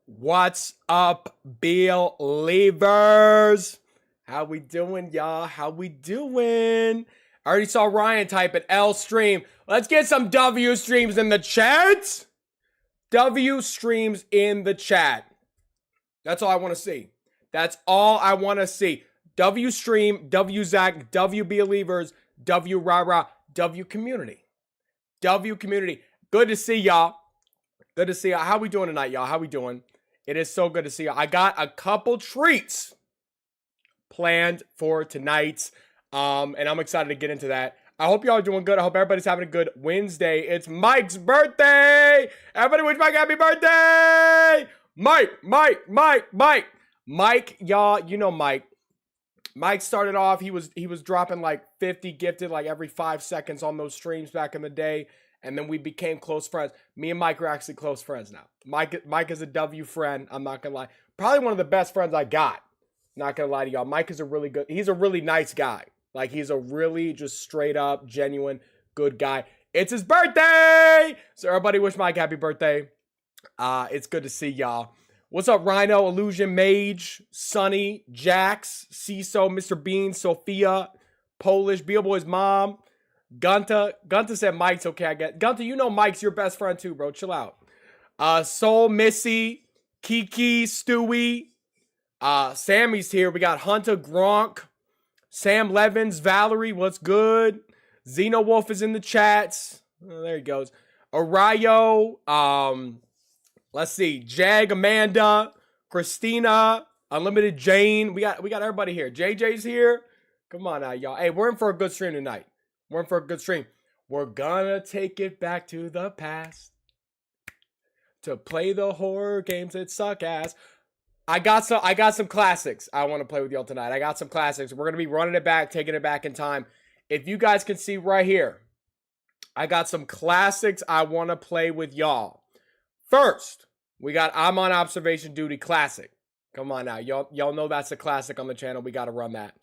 What's up, believers? How we doing, y'all? How we doing? I already saw Ryan type at L stream. Let's get some W streams in the chat. W streams in the chat. That's all I want to see. That's all I want to see. W stream, W Zach, W believers, W rah rah, W community. W community. Good to see y'all. Good to see y'all. How we doing tonight, y'all? How we doing? It is so good to see you. I got a couple treats planned for tonight, and I'm excited to get into that. I hope y'all are doing good. I hope everybody's having a good Wednesday. It's Mike's birthday. Everybody wish Mike happy birthday. Mike, y'all, you know Mike. Mike started off, he was dropping like 50 gifted like every 5 seconds on those streams back in the day. And then we became close friends. Me and Mike are actually close friends now. Mike is a W friend. I'm not gonna lie. Probably one of the best friends I got. Not gonna lie to y'all. Mike is he's a really nice guy. Like, he's a really just straight up, genuine, good guy. It's his birthday! So everybody wish Mike happy birthday. It's good to see y'all. What's up, Rhino, Illusion, Mage, Sunny, Jax, CISO, Mr. Bean, Sophia, Polish, Beal Boy's mom, Gunta said Mike's okay, I get. Gunta, you know Mike's your best friend too, bro. Chill out. Soul, Missy, Kiki, Stewie, Sammy's here. We got Hunter, Gronk, Sam Levins, Valerie, what's good? Xeno Wolf is in the chats. Oh, there he goes. Arayo, let's see, Jag, Amanda, Christina, Unlimited Jane. We got everybody here. JJ's here. Come on now, y'all. Hey, we're in for a good stream tonight. We're in for a good stream. We're gonna take it back to the past to play the horror games that suck ass. I got some classics I want to play with y'all tonight. I got some classics. We're gonna be running it back, taking it back in time. If you guys can see right here, I got some classics I want to play with y'all. First, we got I'm on Observation Duty Classic. Come on now. Y'all know that's a classic on the channel. We got to run that.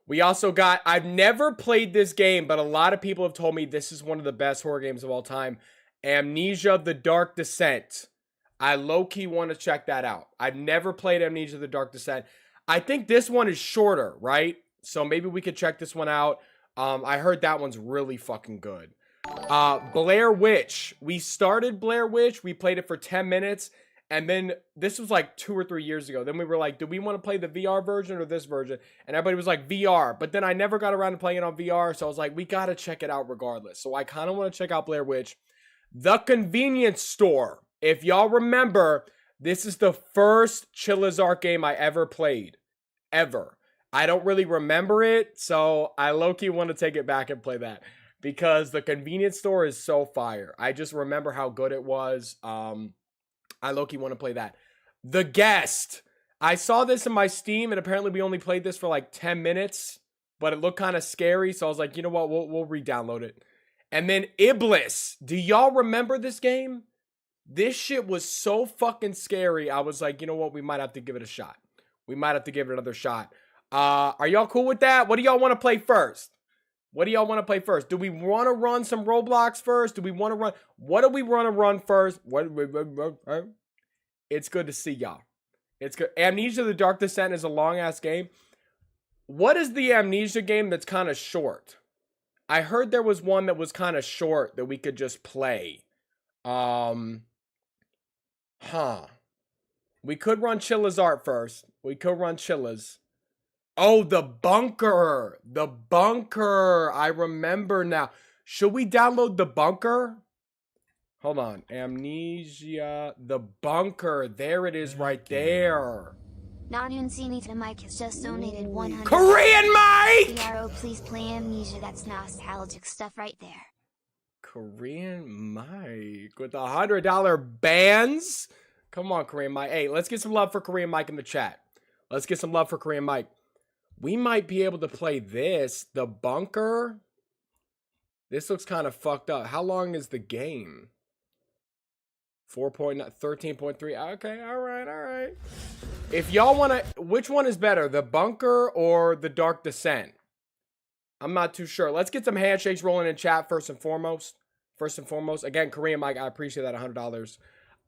We also got, I've never played this game, but a lot of people have told me this is one of the best horror games of all time. Amnesia: The Dark Descent. I low-key want to check that out. I've never played Amnesia: The Dark Descent. I think this one is shorter, right? So maybe we could check this one out. I heard that one's really fucking good. Blair Witch. We started Blair Witch. We played it for 10 minutes. And then this was like 2 or 3 years ago. Then we were like, do we want to play the VR version or this version? And everybody was like, VR. But then I never got around to playing it on VR. So I was like, we got to check it out regardless. So I kind of want to check out Blair Witch. The Convenience Store. If y'all remember, this is the first Chillazart game I ever played. Ever. I don't really remember it. So I low-key want to take it back and play that. Because the Convenience Store is so fire. I just remember how good it was. I low-key want to play that. The Guest. I saw this in my Steam, and apparently we only played this for like 10 minutes, but it looked kind of scary, so I was like, you know what, we'll re-download it. And then Iblis. Do y'all remember this game? This shit was so fucking scary, I was like, you know what, we might have to give it a shot. We might have to give it another shot. Are y'all cool with that? What do y'all want to play first? What do y'all want to play first? Do we want to run some Roblox first? Do we want to run? What do we want to run first? It's good to see y'all. It's good. Amnesia: The Dark Descent is a long-ass game. What is the Amnesia game that's kind of short? I heard there was one that was kind of short that we could just play. We could run Chillazart first. We could run Chillaz. Oh, The Bunker. The Bunker. I remember now. Should we download The Bunker? Hold on. Amnesia. The Bunker. There it is right there. Non-Hunsinita Mike has just donated 100. Korean Mike! PRO, please play Amnesia. That's nostalgic stuff right there. Korean Mike with $100 bands. Come on, Korean Mike. Hey, let's get some love for Korean Mike in the chat. Let's get some love for Korean Mike. We might be able to play this. The Bunker. This looks kind of fucked up. How long is the game? 4.9, 13.3. Okay, all right. If y'all want to, which one is better? The Bunker or The Dark Descent? I'm not too sure. Let's get some handshakes rolling in chat first and foremost. Again, Korean Mike, I appreciate that $100.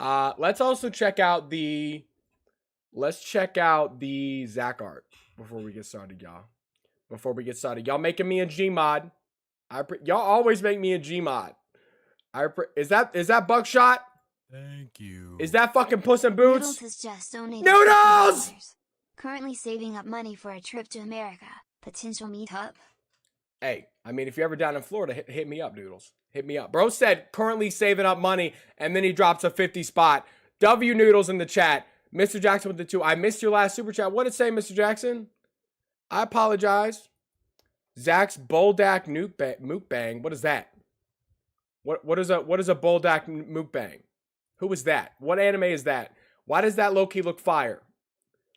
Let's also check out the Zach art before we get started, y'all. Before we get started, y'all making me a Gmod. Y'all always make me a Gmod. Is that Buckshot? Thank you. Is that fucking Puss in Boots? Noodles has just donated Noodles! $50. Currently saving up money for a trip to America. Potential meetup. Hey, I mean, if you're ever down in Florida, hit me up, Noodles. Hit me up. Bro said currently saving up money, and then he drops a 50 spot. W Noodles in the chat. Mr. Jackson with the 2. I missed your last super chat. What did it say, Mr. Jackson? I apologize. Zach's Boldak mukbang. What is that? What is a Boldak mukbang? Who is that? What anime is that? Why does that low-key look fire?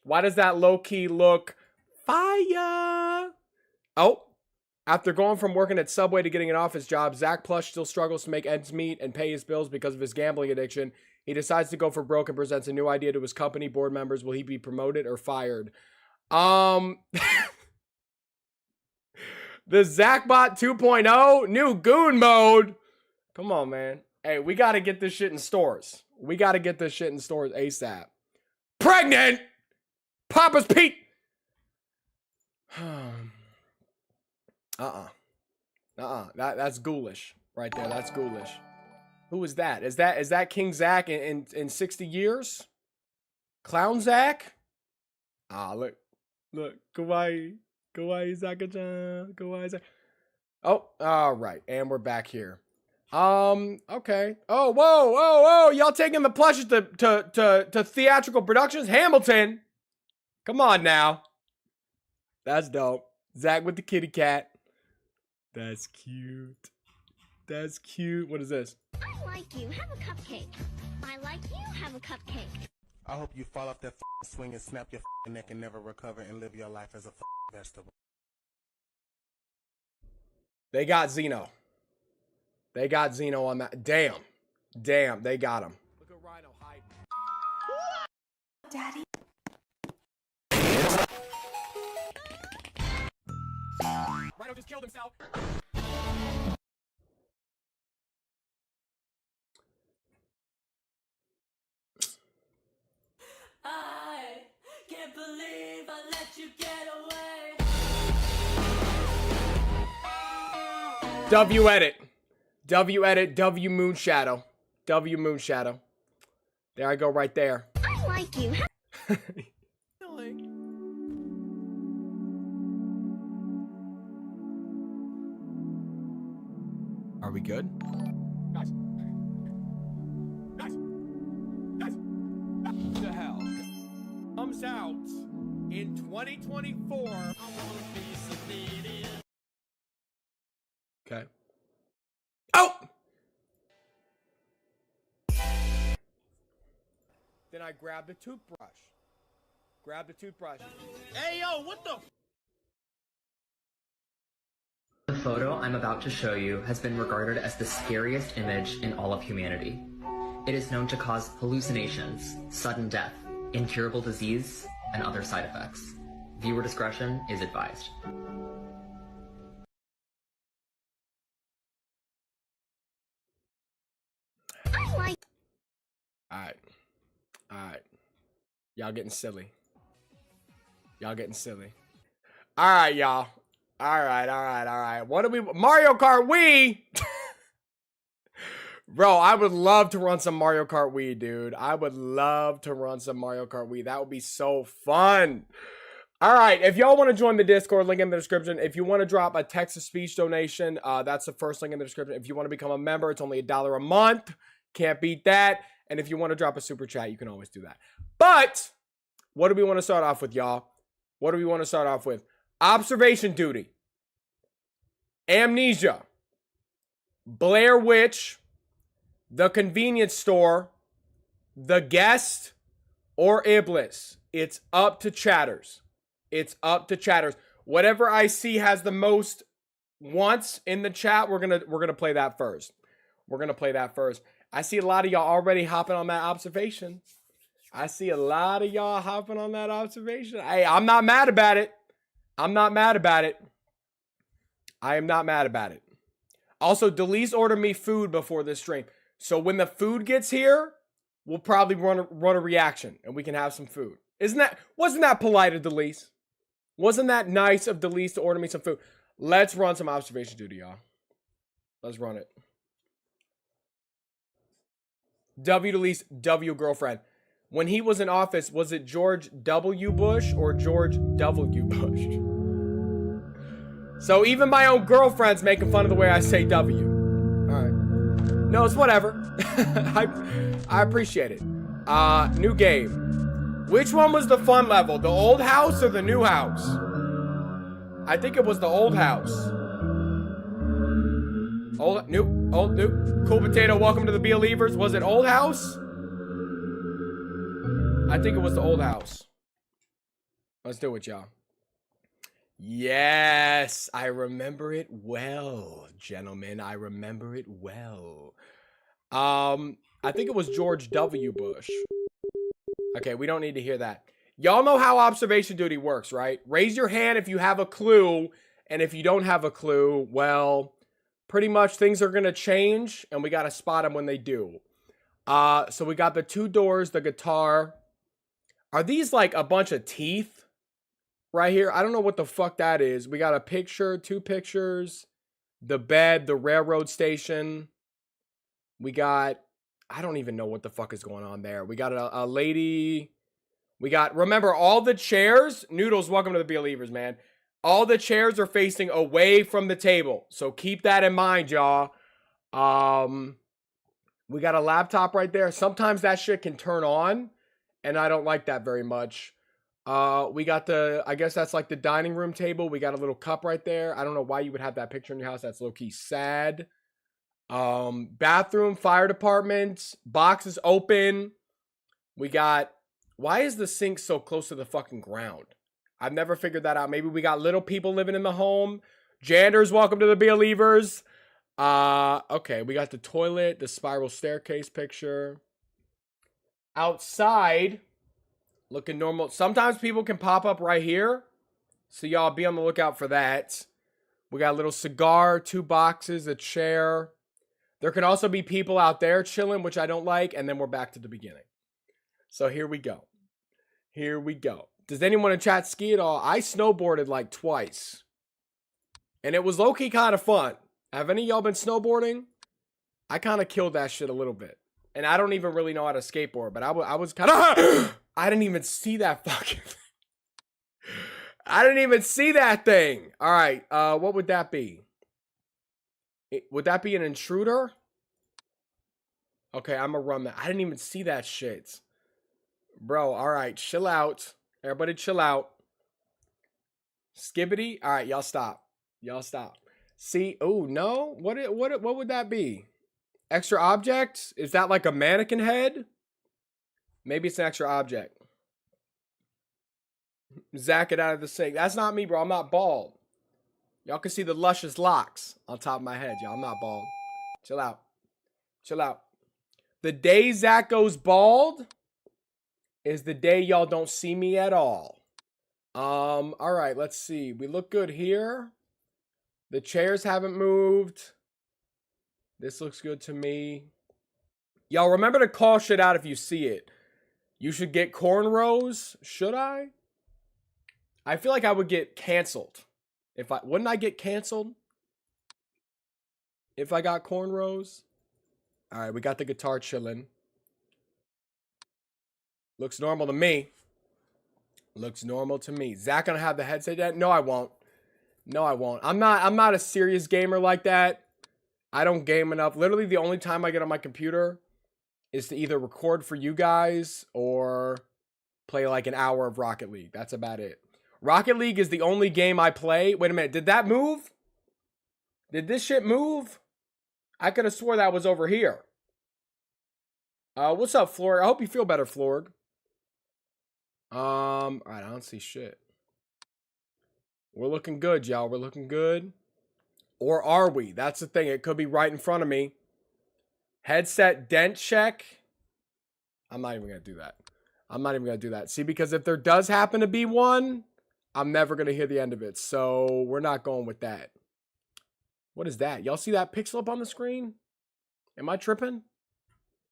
Why does that low-key look fire? Oh, after going from working at Subway to getting an office job, Zach Plush still struggles to make ends meet and pay his bills because of his gambling addiction. He decides to go for broke and presents a new idea to his company board members. Will he be promoted or fired? The Zachbot 2.0, new goon mode. Come on, man. Hey, we got to get this shit in stores. We got to get this shit in stores ASAP. Pregnant! Papa's Pete! That's ghoulish right there. That's ghoulish. Who is that? Is that King Zach in 60 years? Clown Zach? Look. Kawaii Zaka-chan. Kawaii Zach. Oh, all right. And we're back here. Okay. Oh, whoa. Y'all taking the plushes to theatrical productions? Hamilton. Come on now. That's dope. Zach with the kitty cat. That's cute. That's cute. What is this? I like you. Have a cupcake. I like you. Have a cupcake. I hope you fall off that swing and snap your neck and never recover and live your life as a vegetable. They got Zeno. They got Zeno on that. Damn, they got him. Look at Rhino hiding. Daddy. Rhino just killed himself. I can't believe I let you get away. W edit, W Moonshadow. W Moonshadow. There I go right there. I like you. Are we good? Guys. What the hell? Comes out in 2024. Okay. Oh! Then I grab the toothbrush. Hey, yo, what the? The photo I'm about to show you has been regarded as the scariest image in all of humanity. It is known to cause hallucinations, sudden death, incurable disease, and other side effects. Viewer discretion is advised. I like. Alright. Y'all getting silly. Alright, y'all. Alright. What do we... Mario Kart Wii! Bro, I would love to run some Mario Kart Wii, dude. I would love to run some Mario Kart Wii. That would be so fun. Alright, if y'all want to join the Discord, link in the description. If you want to drop a text-to-speech donation, that's the first link in the description. If you want to become a member, it's only $1 a month. Can't beat that. And if you want to drop a super chat, you can always do that. But, what do we want to start off with, y'all? What do we want to start off with? Observation Duty. Amnesia. Blair Witch. The Convenience Store. The Guest. Or Iblis. It's up to chatters. Whatever I see has the most wants in the chat, we're gonna play that first. I see a lot of y'all already hopping on that observation. Hey, I'm not mad about it. I am not mad about it. Also, Delise ordered me food before this stream. So when the food gets here, we'll probably run a reaction and we can have some food. Wasn't that polite of Delise? Wasn't that nice of Delise to order me some food? Let's run some observation duty, y'all. Let's run it. W Delise, W girlfriend. When he was in office, was it George W. Bush or George W. Bush? So even my own girlfriend's making fun of the way I say W. All right. No, it's whatever. I appreciate it. New game. Which one was the fun level? The old house or the new house? I think it was the old house. Old, new. Cool Potato, welcome to the Believers. Was it old house? I think it was the old house. Let's do it, y'all. Yes, I remember it well, gentlemen. I remember it well. I think it was George W. Bush. Okay, we don't need to hear that. Y'all know how observation duty works, right? Raise your hand if you have a clue, and if you don't have a clue, well, pretty much things are gonna change, and we gotta spot them when they do. So we got the two doors, the guitar. Are these like a bunch of teeth right here? I don't know what the fuck that is. We got a picture, two pictures, the bed, the railroad station. We got, I don't even know what the fuck is going on there. We got a lady. We got, remember, all the chairs. Noodles, welcome to the Believers, man. All the chairs are facing away from the table. So keep that in mind, y'all. We got a laptop right there. Sometimes that shit can turn on, and I don't like that very much. We got the, I guess that's like the dining room table. We got a little cup right there. I don't know why you would have that picture in your house. That's low-key sad. Bathroom, fire department, box is open. We got, why is the sink so close to the fucking ground? I've never figured that out. Maybe we got little people living in the home. Janders, welcome to the Believers. Okay, we got the toilet, the spiral staircase picture. Outside, looking normal. Sometimes people can pop up right here, so y'all be on the lookout for that. We got a little cigar, two boxes, a chair. There can also be people out there chilling, which I don't like, and then we're back to the beginning. So here we go. Here we go. Does anyone in chat ski at all? I snowboarded like twice, and it was low-key kind of fun. Have any of y'all been snowboarding? I kind of killed that shit a little bit. And I don't even really know how to skateboard, but I was kind of... I didn't even see that fucking thing. I didn't even see that thing. All right, what would that be? Would that be an intruder? Okay, I'm gonna run that. I didn't even see that shit. Bro, all right, chill out. Everybody chill out. Skibbity. All right, y'all stop. Y'all stop. See, oh, no. What would that be? Extra object? Is that like a mannequin head? Maybe it's an extra object. Zack it out of the sink. That's not me, bro. I'm not bald. Y'all can see the luscious locks on top of my head, y'all. I'm not bald. Chill out. Chill out. The day Zach goes bald is the day y'all don't see me at all. All right, let's see. We look good here. The chairs haven't moved. This looks good to me. Y'all remember to call shit out if you see it. You should get cornrows. Should I? I feel like I would get canceled. Wouldn't I get canceled if I got cornrows? All right, we got the guitar chilling. Looks normal to me. Looks normal to me. Zach gonna have the headset yet? No, I won't. No, I won't. I'm not a serious gamer like that. I don't game enough. Literally, the only time I get on my computer is to either record for you guys or play like an hour of Rocket League. That's about it. Rocket League is the only game I play. Wait a minute. Did that move? Did this shit move? I could have swore that was over here. What's up, Florg? I hope you feel better, Florg. All right, I don't see shit. We're looking good, y'all. We're looking good. Or are we? That's the thing. It could be right in front of me. Headset dent check. I'm not even going to do that. I'm not even going to do that. See, because if there does happen to be one, I'm never going to hear the end of it. So we're not going with that. What is that? Y'all see that pixel up on the screen? Am I tripping?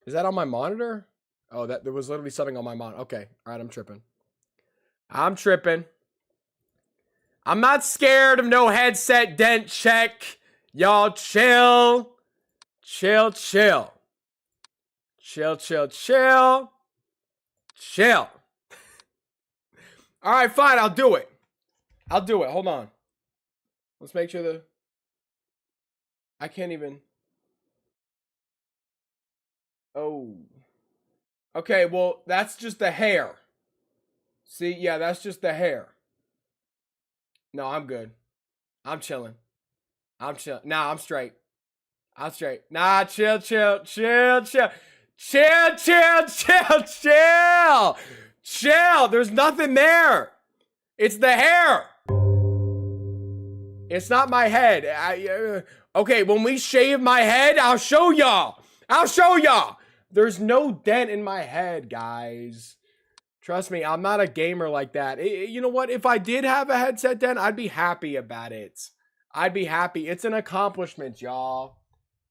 Is that on my monitor? Oh, that there was literally something on my mind. Okay. All right, I'm tripping. I'm tripping. I'm not scared of no headset dent check. Y'all chill. Chill, chill. Chill, chill, chill. Chill. All right, fine. I'll do it. I'll do it. Hold on. Let's make sure I can't even. Oh. Okay, well, that's just the hair. See, yeah, that's just the hair. No, I'm good. I'm chilling. I'm chill. Nah, I'm straight. I'm straight. Nah, chill, chill, chill, chill. Chill, chill, chill, chill. Chill. There's nothing there. It's the hair. It's not my head. Okay, when we shave my head, I'll show y'all. I'll show y'all. There's no dent in my head, guys. Trust me, I'm not a gamer like that. You know what? If I did have a headset dent, I'd be happy about it. I'd be happy. It's an accomplishment, y'all.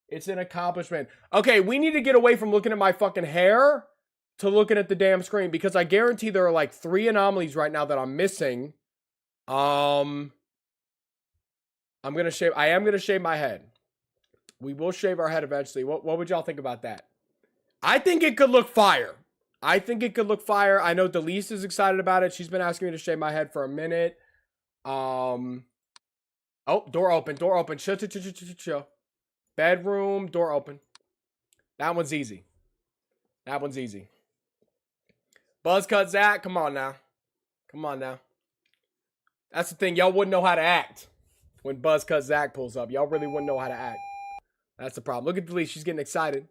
It's an accomplishment. Okay, we need to get away from looking at my fucking hair to looking at the damn screen because I guarantee there are like 3 anomalies right now that I'm missing. I'm gonna shave. I am gonna shave my head. We will shave our head eventually. What would y'all think about that? I think it could look fire. I think it could look fire. I know Delise is excited about it. She's been asking me to shave my head for a minute. Oh, door open. Door open. Chill, chill, chill, chill, chill. Bedroom, door open. That one's easy. That one's easy. Buzzcut Zach, come on now. Come on now. That's the thing. Y'all wouldn't know how to act when Buzzcut Zach pulls up. Y'all really wouldn't know how to act. That's the problem. Look at Delise. She's getting excited.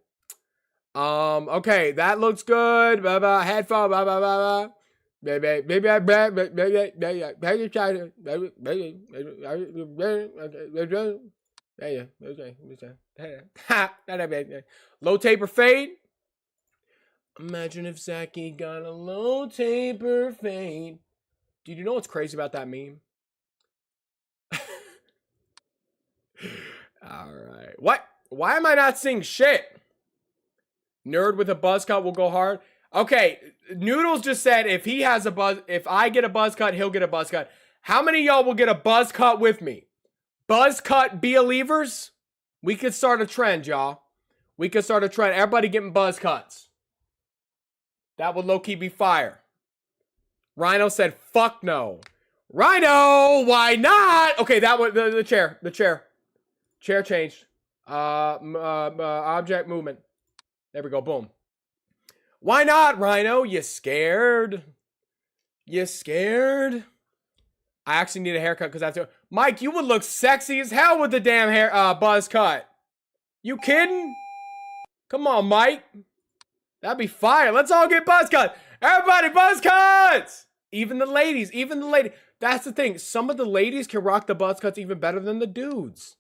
Okay, that looks good. Blah, blah, headphone, blah, blah, blah, blah. Maybe I bad, maybe low taper fade. Imagine if Zachy got a low taper fade. Dude, you know what's crazy about that meme? All right. What? Why am I not seeing shit? Nerd with a buzz cut will go hard. Okay, Noodles just said if I get a buzz cut, he'll get a buzz cut. How many of y'all will get a buzz cut with me? Buzz cut be-a-leavers? We could start a trend, y'all. We could start a trend. Everybody getting buzz cuts. That would low-key be fire. Rhino said, fuck no. Rhino, why not? Okay, that one, the chair. Chair changed. Object movement. There we go, boom. Why not, Rhino? You scared? You scared? I actually need a haircut because I have to. Mike, you would look sexy as hell with the damn hair buzz cut. You kidding? Come on, Mike. That'd be fire. Let's all get buzz cut. Everybody, buzz cuts. Even the ladies. That's the thing. Some of the ladies can rock the buzz cuts even better than the dudes.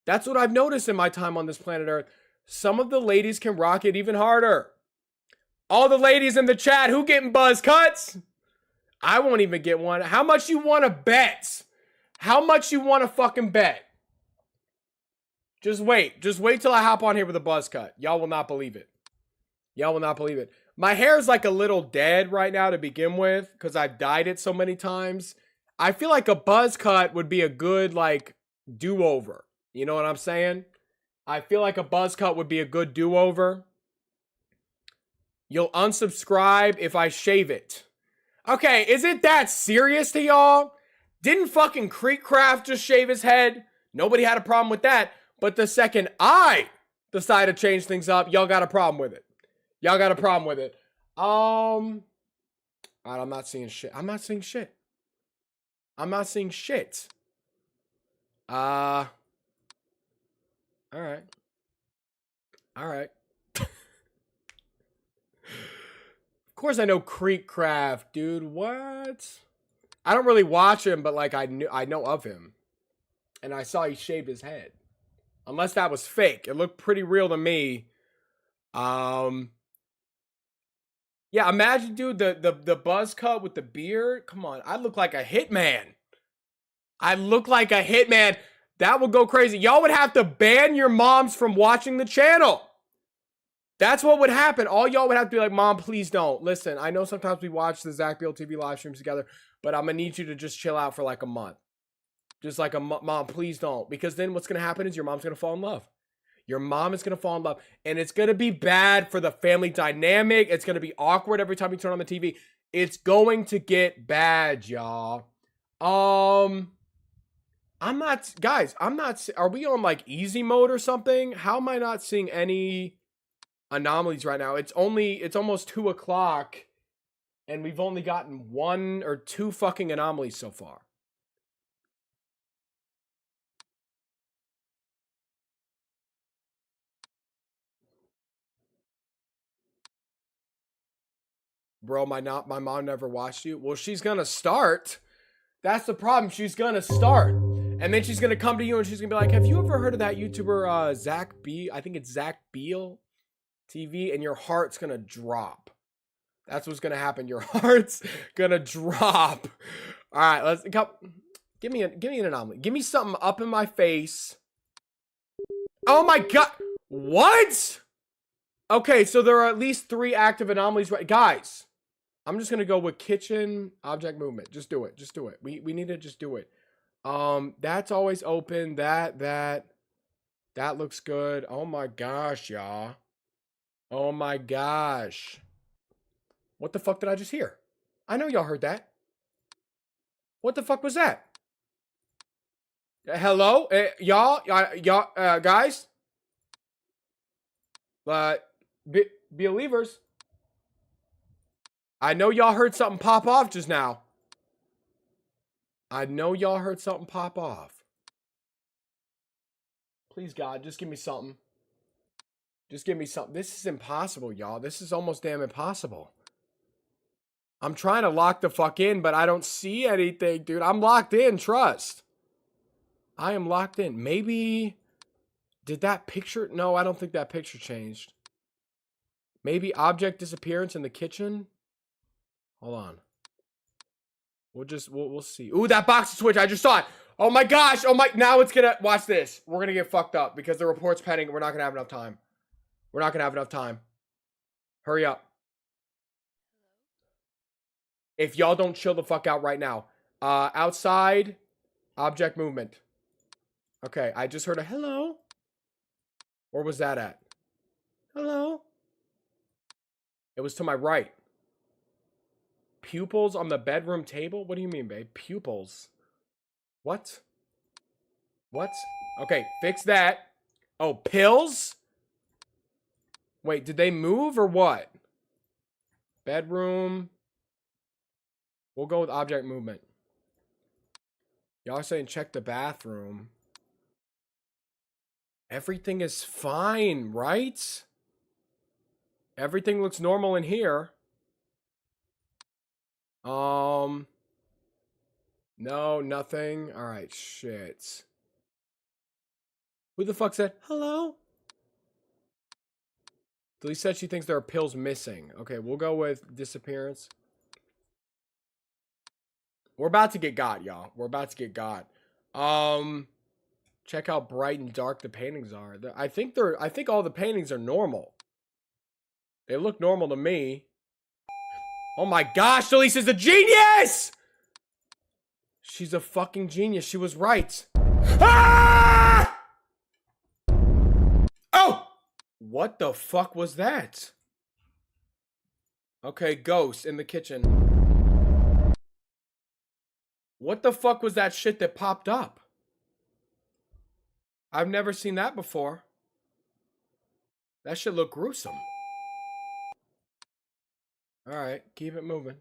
That's what I've noticed in my time on this planet Earth. Some of the ladies can rock it even harder. All the ladies in the chat, who getting buzz cuts? I won't even get one. How much you want to bet? How much you want to fucking bet? Just wait. Just wait till I hop on here with a buzz cut. Y'all will not believe it. Y'all will not believe it. My hair's like a little dead right now to begin with because I've dyed it so many times. I feel like a buzz cut would be a good, like, do-over. You know what I'm saying? I feel like a buzz cut would be a good do-over. You'll unsubscribe if I shave it. Okay, is it that serious to y'all? Didn't fucking Creekcraft just shave his head? Nobody had a problem with that. But the second I decide to change things up, y'all got a problem with it. Y'all got a problem with it. Alright, I'm not seeing shit. I'm not seeing shit. I'm not seeing shit. Alright. Alright. Of course I know Creekcraft, dude. What? I don't really watch him, but like I know of him. And I saw he shaved his head. Unless that was fake. It looked pretty real to me. Yeah, imagine, dude, the buzz cut with the beard. Come on, I look like a hitman. I look like a hitman. That would go crazy. Y'all would have to ban your moms from watching the channel. That's what would happen. All y'all would have to be like, Mom, please don't. Listen, I know sometimes we watch the Zach Beal TV live streams together, but I'm going to need you to just chill out for like a month. Just like Mom, please don't. Because then what's going to happen is your mom's going to fall in love. Your mom is going to fall in love. And it's going to be bad for the family dynamic. It's going to be awkward every time you turn on the TV. It's going to get bad, y'all. I'm not, guys, are we on like easy mode or something? How am I not seeing any anomalies right now? It's almost 2 o'clock and we've only gotten 1 or 2 fucking anomalies so far. Bro, my mom never watched you. Well, she's gonna start. That's the problem. She's gonna start. And then she's gonna come to you and she's gonna be like, have you ever heard of that YouTuber Zach B? I think it's Zach Beal TV, and your heart's gonna drop. That's what's gonna happen. Your heart's gonna drop. All right, let's come. Give me an anomaly. Give me something up in my face. Oh my god. What? Okay, so there are at least 3 active anomalies, right? Guys, I'm just gonna go with kitchen object movement. Just do it. Just do it. We need to just do it. That's always open. That looks good. Oh my gosh, y'all. Oh my gosh. What the fuck did I just hear? I know y'all heard that. What the fuck was that? Hello? Y'all, guys? Believers. I know y'all heard something pop off just now. I know y'all heard something pop off. Please, God, just give me something. Just give me something. This is impossible, y'all. This is almost damn impossible. I'm trying to lock the fuck in, but I don't see anything, dude. I'm locked in, trust. I am locked in. Maybe... Did that picture... No, I don't think that picture changed. Maybe object disappearance in the kitchen? Hold on. We'll see. Ooh, that box switch. I just saw it. Oh my gosh. Oh my... Now it's gonna... Watch this. We're gonna get fucked up because the report's pending. We're not gonna have enough time. We're not gonna have enough time. Hurry up. If y'all don't chill the fuck out right now. Outside. Object movement. Okay, I just heard a hello. Where was that at? Hello? It was to my right. Pupils on the bedroom table? What do you mean, babe? Pupils. What? What? Okay, fix that. Oh, pills? Wait, did they move or what? Bedroom. We'll go with object movement. Y'all are saying check the bathroom. Everything is fine, right? Everything looks normal in here. No, nothing. All right, shit. Who the fuck said hello? Delise said she thinks there are pills missing. Okay, we'll go with disappearance. We're about to get got, y'all. We're about to get got. Check how bright and dark the paintings are. I think all the paintings are normal. They look normal to me. Oh my gosh, Delise is a genius! She's a fucking genius. She was right. Ah! Oh! What the fuck was that? Okay, ghost in the kitchen. What the fuck was that shit that popped up? I've never seen that before. That shit look gruesome. Alright, keep it moving.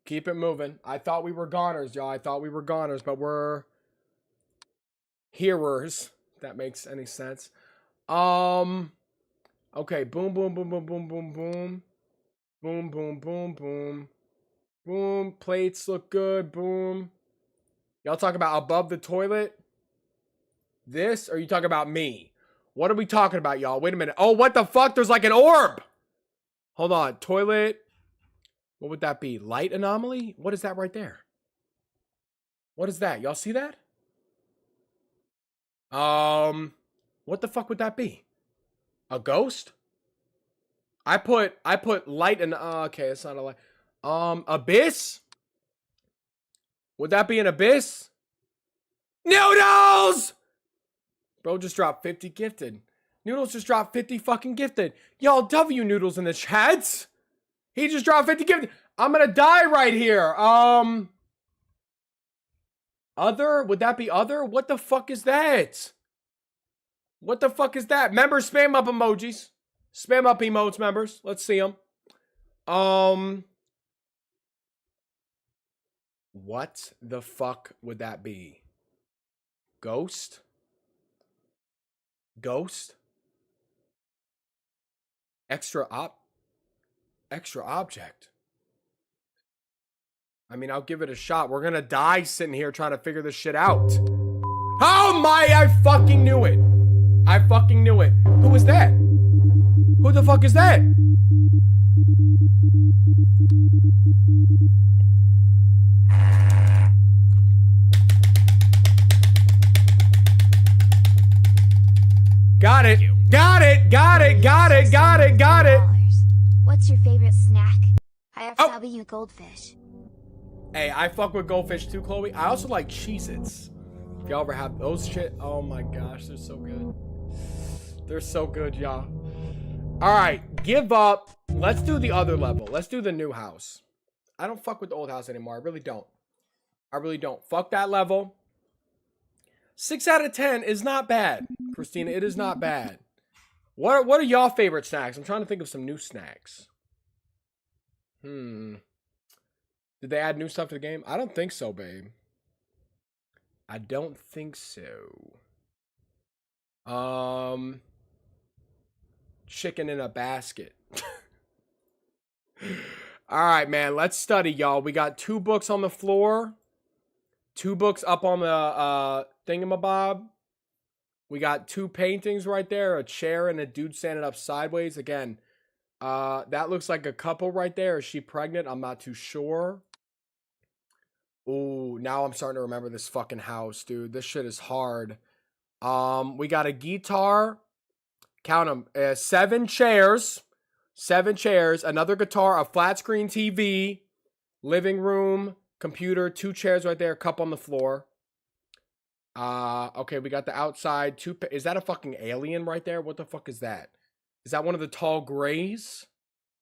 Keep it moving. I thought we were goners, y'all. I thought we were goners, but we're hearers. If that makes any sense. Okay, boom, boom, boom, boom, boom, boom, boom. Boom, boom, boom, boom. Boom, plates look good, boom. Y'all talk about above the toilet? This, or you talking about me? What are we talking about, y'all? Wait a minute. Oh, what the fuck? There's like an orb. Hold on. Toilet. What would that be? Light anomaly? What is that right there? What is that? Y'all see that? What the fuck would that be? A ghost? I put light and okay, it's not a light. Abyss? Would that be an abyss? Noodles! Bro just dropped 50 gifted. Noodles just dropped 50 fucking gifted. Y'all W Noodles in the chats. He just dropped 50 gifted. I'm gonna die right here. Other? Would that be other? What the fuck is that? What the fuck is that? Members, spam up emojis. Spam up emotes, members. Let's see them. What the fuck would that be? Ghost? Ghost? Extra object. I mean, I'll give it a shot. We're gonna die sitting here trying to figure this shit out. Oh my, I fucking knew it. I fucking knew it. Who was that? Who the fuck is that? Got it. Got it. Got it. Got it. Got it. Got it. What's your favorite snack? I have W goldfish. Hey, I fuck with goldfish too, Chloe. I also like Cheez-Its. If y'all ever have those shit, oh my gosh, they're so good. They're so good, y'all. All right, give up. Let's do the other level. Let's do the new house. I don't fuck with the old house anymore. I really don't. I really don't. Fuck that level. 6 out of 10 is not bad, Christina. It is not bad. What are y'all favorite snacks? I'm trying to think of some new snacks. Did they add new stuff to the game? I don't think so, babe. I don't think so. Chicken in a basket. All right, man. Let's study, y'all. We got 2 books on the floor. 2 books up on the thingamabob. We got 2 paintings right there. A chair and a dude standing up sideways. Again, that looks like a couple right there. Is she pregnant? I'm not too sure. Ooh, now I'm starting to remember this fucking house, dude. This shit is hard. We got a guitar. Count them. 7 chairs. 7 chairs. Another guitar. A flat screen TV. Living room. Computer. 2 chairs right there. Cup on the floor. Okay, we got the outside. Is that a fucking alien right there? What the fuck is that? Is that one of the tall grays?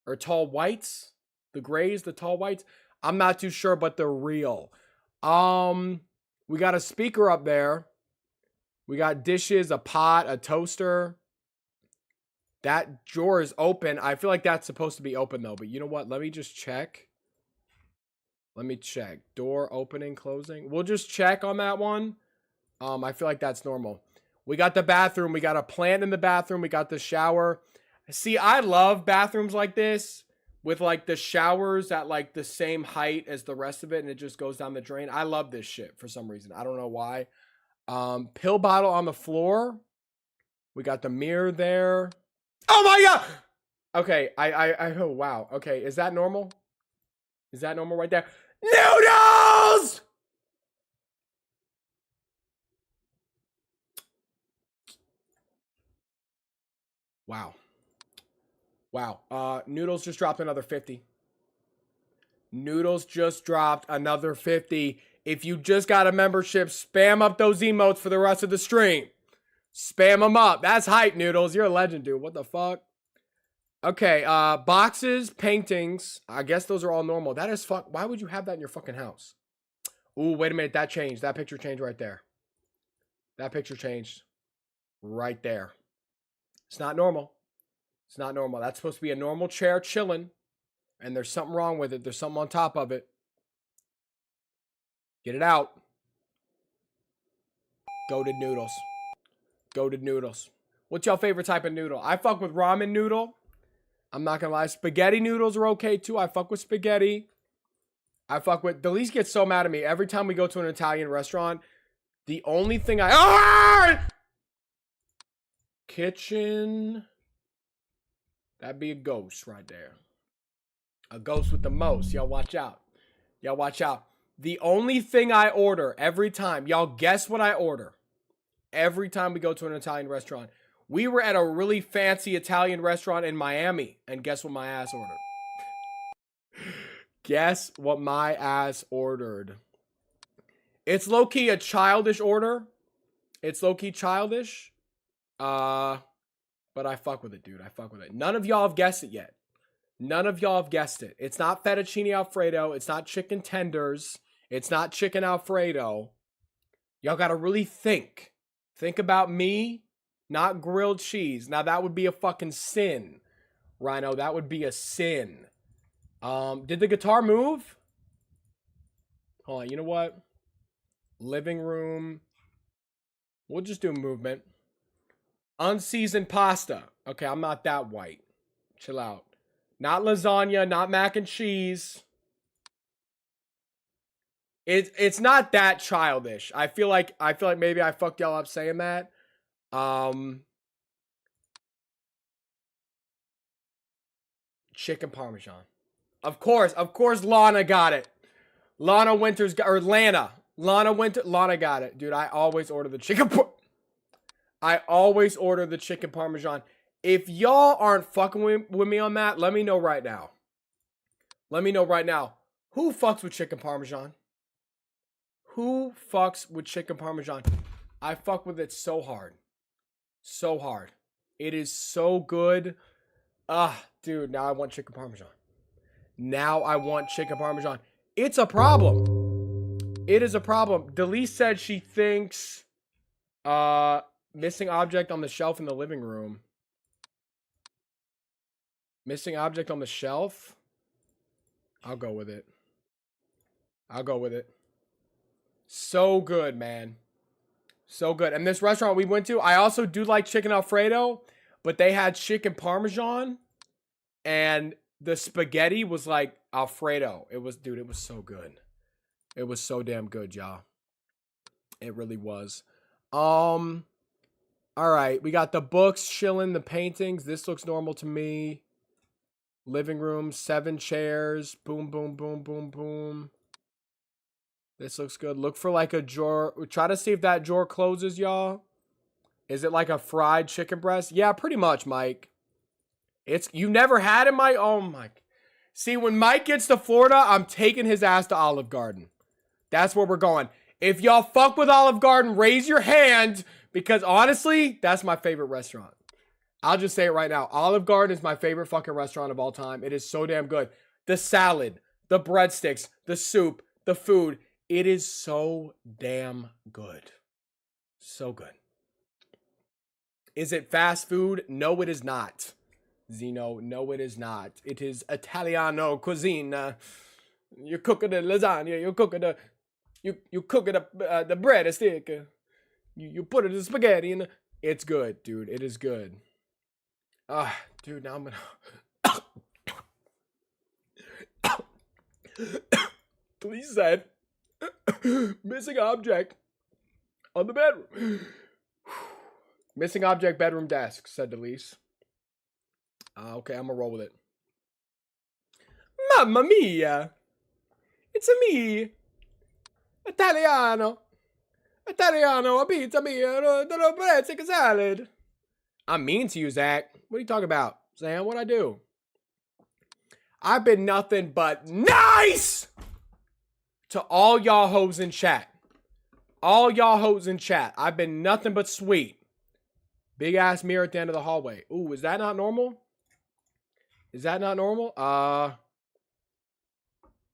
Or tall whites? The grays, the tall whites? I'm not too sure, but they're real. We got a speaker up there. We got dishes, a pot, a toaster. That drawer is open. I feel like that's supposed to be open though, but you know what? Let me just check. Let me check. Door opening, closing. We'll just check on that one. I feel like that's normal. We got the bathroom. We got a plant in the bathroom. We got the shower. See, I love bathrooms like this with like the showers at like the same height as the rest of it and it just goes down the drain. I love this shit for some reason. I don't know why. Pill bottle on the floor. We got the mirror there. Oh my god! Okay, oh wow. Okay, is that normal? Is that normal right there? Noodles! Wow. Wow. Noodles just dropped another 50. Noodles just dropped another 50. If you just got a membership, spam up those emotes for the rest of the stream. Spam them up. That's hype, Noodles. You're a legend, dude. What the fuck? Okay, boxes, paintings. I guess those are all normal. That is fuck. Why would you have that in your fucking house? Ooh, wait a minute. That changed. That picture changed right there. That picture changed right there. It's not normal. It's not normal. That's supposed to be a normal chair chilling. And there's something wrong with it. There's something on top of it. Get it out. Goated noodles. Goated noodles. What's your favorite type of noodle? I fuck with ramen noodle. I'm not gonna lie. Spaghetti noodles are okay too. I fuck with spaghetti. I fuck with... Delise gets so mad at me. Every time we go to an Italian restaurant, the only thing I... Ah! Kitchen... That'd be a ghost right there. A ghost with the most. Y'all watch out. Y'all watch out. The only thing I order every time, y'all guess what I order every time we go to an Italian restaurant. We were at a really fancy Italian restaurant in Miami, and guess what my ass ordered? Guess what my ass ordered? It's low-key a childish order. It's low-key childish. But I fuck with it, dude. I fuck with it. None of y'all have guessed it yet. None of y'all have guessed it. It's not fettuccine Alfredo. It's not chicken tenders. It's not chicken Alfredo. Y'all gotta really think. Think about me, not grilled cheese. Now, that would be a fucking sin. Rhino, that would be a sin. Did the guitar move? Hold on, you know what? Living room. We'll just do movement. Unseasoned pasta. Okay, I'm not that white. Chill out. Not lasagna, not mac and cheese. It's not that childish. I feel like maybe I fucked y'all up saying that. Chicken parmesan. Of course, Lana got it. Lana Winters got, or Lana got it. Dude, I always order the chicken parmesan. If y'all aren't fucking with me on that, let me know right now. Let me know right now. Who fucks with chicken parmesan? Who fucks with chicken parmesan? I fuck with it so hard. So hard. It is so good. Dude, now I want chicken parmesan. Now I want chicken parmesan. It's a problem. It is a problem. Delise said she thinks missing object on the shelf in the living room. Missing object on the shelf? I'll go with it. I'll go with it. So good, man. So good. And this restaurant we went to, I also do like chicken Alfredo, but they had chicken parmesan, and the spaghetti was like Alfredo. It was, dude, it was so good. It was so damn good, y'all. It really was. All right, we got the books, chilling, the paintings. This looks normal to me. Living room, 7 chairs. Boom, boom, boom, boom, boom. This looks good. Look for like a drawer. Try to see if that drawer closes, y'all. Is it like a fried chicken breast? Yeah, pretty much, Mike. You never had it, Mike? Oh, Mike. See, when Mike gets to Florida, I'm taking his ass to Olive Garden. That's where we're going. If y'all fuck with Olive Garden, raise your hand, because honestly, that's my favorite restaurant. I'll just say it right now. Olive Garden is my favorite fucking restaurant of all time. It is so damn good. The salad, the breadsticks, the soup, the food. It is so damn good. So good. Is it fast food? No, it is not. Zeno, no, it is not. It is Italiano cuisine. You're cooking the lasagna. You're cooking the the bread stick. You put it in the spaghetti and it's good, dude. It is good. Dude, now I'm gonna. Please said missing object on the bedroom. Missing object bedroom desk, said Delise. Okay, I'm gonna roll with it. Mamma mia! It's me! Italiano, a pizza mia, the breadstick salad. I'm mean to you, Zach. What are you talking about? Sam, what'd I do? I've been nothing but nice to all y'all hoes in chat. All y'all hoes in chat. I've been nothing but sweet. Big ass mirror at the end of the hallway. Ooh, is that not normal? Is that not normal?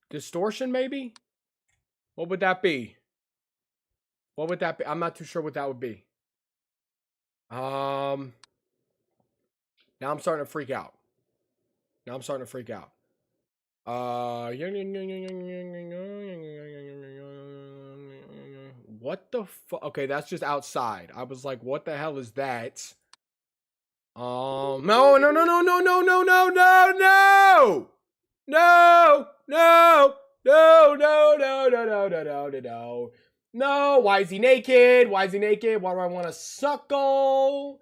Distortion maybe? What would that be? What would that be? I'm not too sure what that would be. Now I'm starting to freak out. What the fuck? Okay, that's just outside. I was like, what the hell is that? No. No, why is he naked? Why do I want to suckle?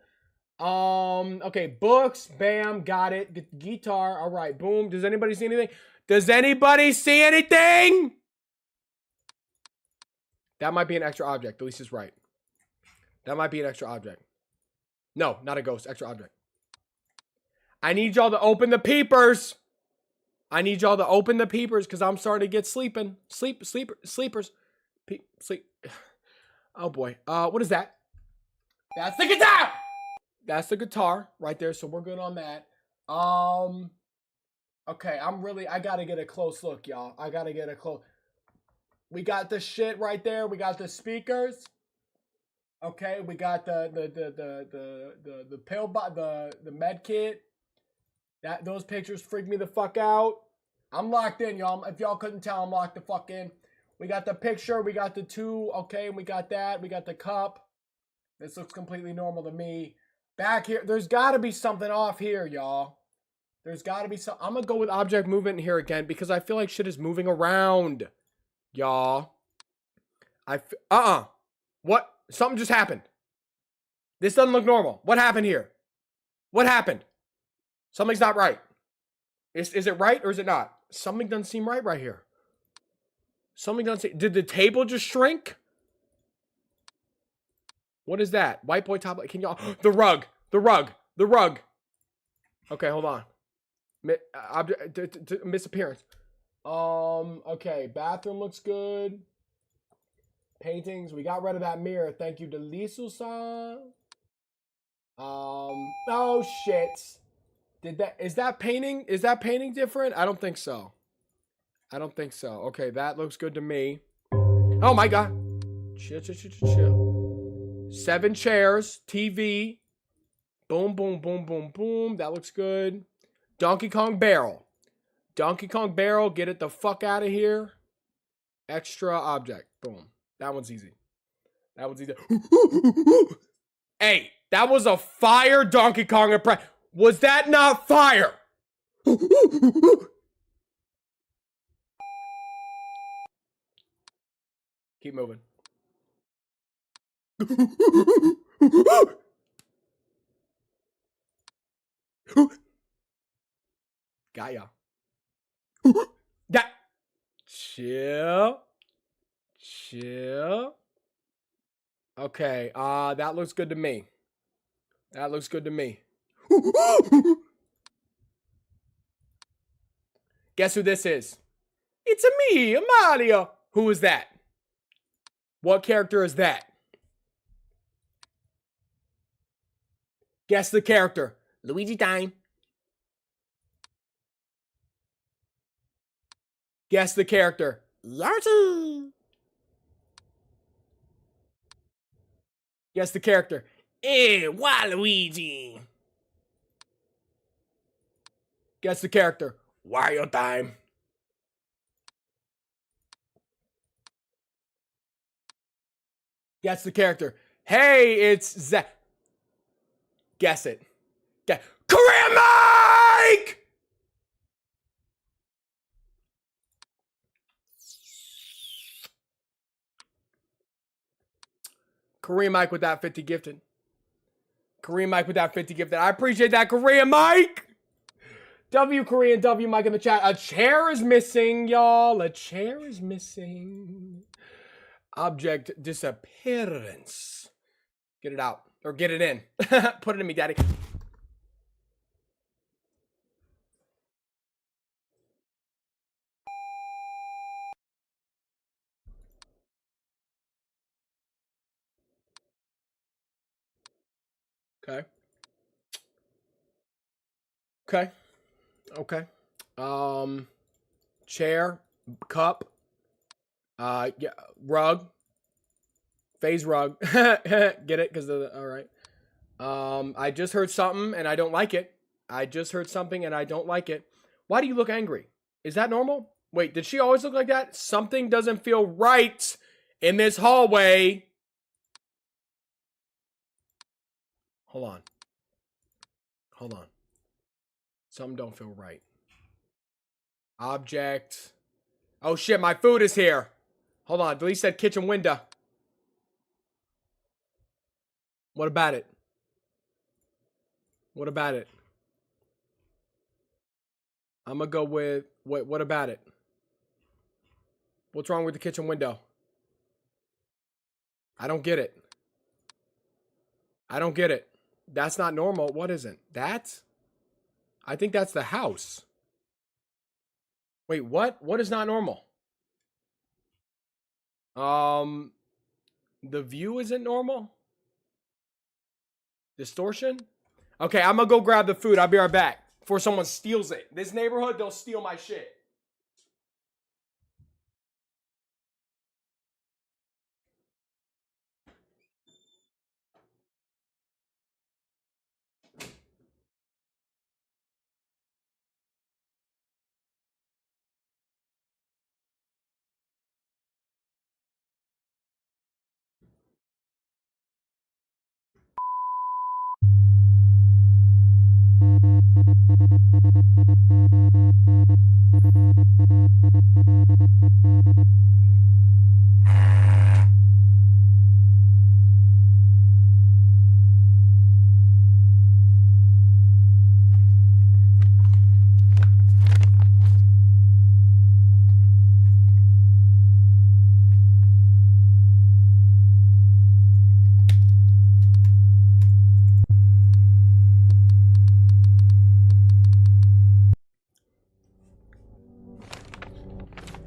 Okay, books, bam, got it. Guitar, all right, boom. Does anybody see anything? That might be an extra object. At least it's right. That might be an extra object. No, not a ghost. Extra object. I need y'all to open the peepers. I need y'all to open the peepers because I'm starting to get sleeping. Sleepers. Sleep. Oh boy. What is that? That's the guitar. That's the guitar right there. So we're good on that. Okay, I gotta get a close look, y'all. I gotta get a close. We got the shit right there. We got the speakers. Okay, we got the pill the med kit. Those pictures freak me the fuck out. I'm locked in, y'all. If y'all couldn't tell, I'm locked the fuck in. We got the picture. We got the two. Okay, we got that. We got the cup. This looks completely normal to me. Back here, there's got to be something off here, y'all. There's got to be some. I'm gonna go with object movement here again because I feel like shit is moving around, y'all. What? Something just happened. This doesn't look normal. What happened here? What happened? Something's not right. Is it right or is it not? Something doesn't seem right here. Something doesn't seem... Did the table just shrink? What is that? White boy top... Can y'all... The rug. The rug. The rug. Okay, hold on. Misappearance. Okay. Bathroom looks good. Paintings. We got rid of that mirror. Thank you to Lisu-san. Oh shit. Is that painting different? I don't think so. I don't think so. Okay, that looks good to me. Oh my god. Chill. 7 chairs, TV. Boom, boom, boom, boom, boom. That looks good. Donkey Kong barrel. Donkey Kong barrel, get it the fuck out of here. Extra object. Boom. That one's easy. That one's easy. Hey, that was a fire Donkey Kong impression. Was that not fire? Keep moving. Got ya. That. Chill. Okay, that looks good to me. That looks good to me. Guess who this is? It's me, Mario. Who is that? What character is that? Guess the character. Luigi time. Guess the character. Yoshi. Guess the character. Waluigi. Guess the character. Wario time. Guess the character. Hey, it's Zach. Guess it. Korean Mike! Korean Mike with that 50 gifted. Korean Mike with that 50 gifted. I appreciate that, Korean Mike! W Korean, W Mike in the chat. A chair is missing, y'all. A chair is missing. Object disappearance. Get it out. Or get it in. Put it in me, daddy. Okay. Chair, cup, yeah, rug, phase rug. Get it? Because all right. I just heard something and I don't like it. Why do you look angry? Is that normal? Wait, did she always look like that? Something doesn't feel right in this hallway. Hold on. Something don't feel right. Object. Oh shit, my food is here. Hold on, Delete said kitchen window. What about it? I'm gonna go with, what about it? What's wrong with the kitchen window? I don't get it. That's not normal. What isn't? That? I think that's the house. Wait, what? What is not normal? The view isn't normal? Distortion? Okay, I'm gonna go grab the food. I'll be right back before someone steals it. This neighborhood, they'll steal my shit.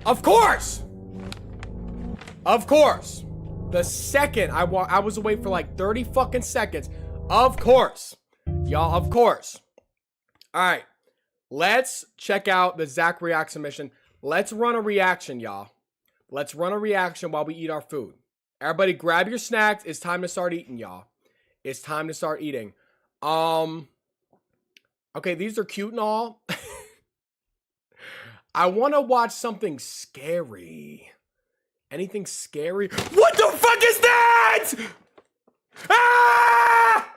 Of course! Of course! The second I was away for like 30 fucking seconds. Of course. Y'all, of course. Alright. Let's check out the Zach reaction mission. Let's run a reaction, y'all. Let's run a reaction while we eat our food. Everybody grab your snacks. It's time to start eating, y'all. It's time to start eating. Okay, these are cute and all. I want to watch something scary. Anything scary? What the fuck is that? Ah!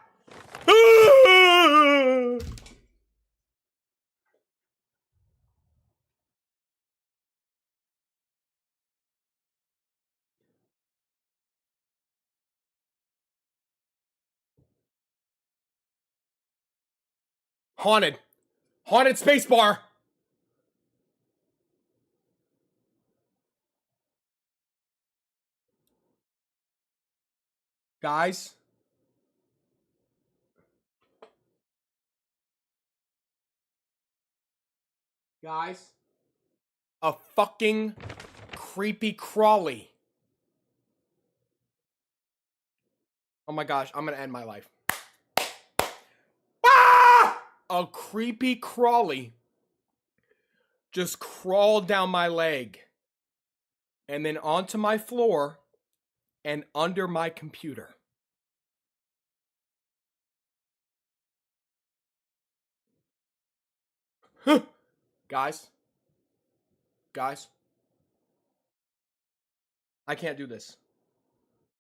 Ah! Haunted. Haunted spacebar. Guys. Guys. A fucking creepy crawly. Oh my gosh, I'm gonna end my life. Ah! A creepy crawly just crawled down my leg and then onto my floor and under my computer. Guys. Guys. I can't do this.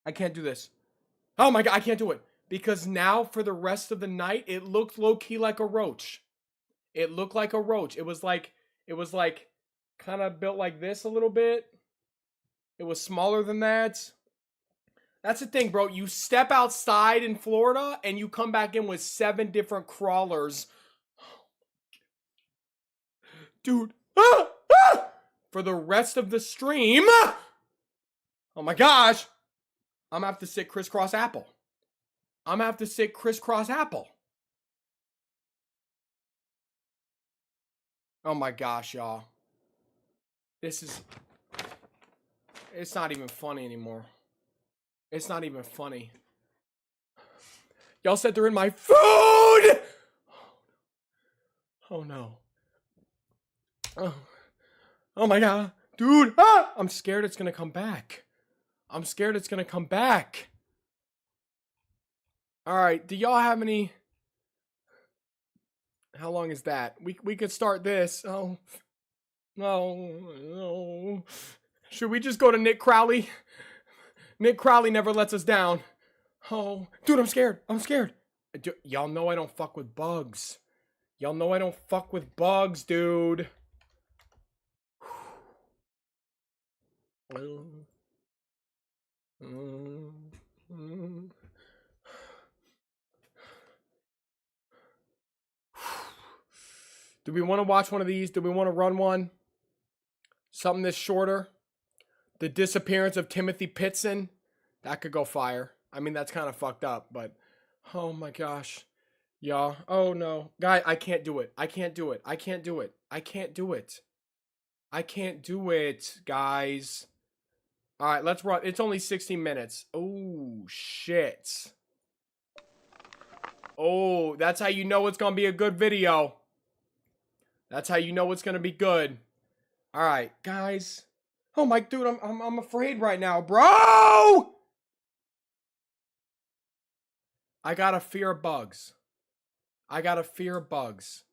I can't do this. Oh my god, I can't do it. Because now for the rest of the night, it looked low-key like a roach. It looked like a roach. It was like kind of built like this a little bit. It was smaller than that. That's the thing, bro. You step outside in Florida and you come back in with 7 different crawlers. Dude. For the rest of the stream. Oh my gosh. I'm gonna have to sit crisscross apple. I'm gonna have to sit crisscross apple. Oh my gosh, y'all. This is... It's not even funny anymore. It's not even funny. Y'all said they're in my food! Oh no. Oh my god. Dude, I'm scared it's gonna come back. I'm scared it's gonna come back. Alright, do y'all have any... How long is that? We could start this. Oh. No. Should we just go to Nick Crowley? Nick Crowley never lets us down. Oh. Dude, I'm scared. I'm scared. Y'all know I don't fuck with bugs. Y'all know I don't fuck with bugs, dude. Do we want to watch one of these? Do we want to run one? Something that's shorter? The disappearance of Timothy Pitson? That could go fire. I mean, that's kind of fucked up, but Oh my gosh. Y'all. Oh no. Guy, I can't do it. I can't do it. I can't do it. I can't do it. I can't do it, guys. All right, let's run. It's only 16 minutes. Oh, shit. Oh, that's how you know it's going to be a good video. That's how you know it's going to be good. All right, guys. Oh my dude, I'm afraid right now, bro. I got a fear of bugs. I got a fear of bugs.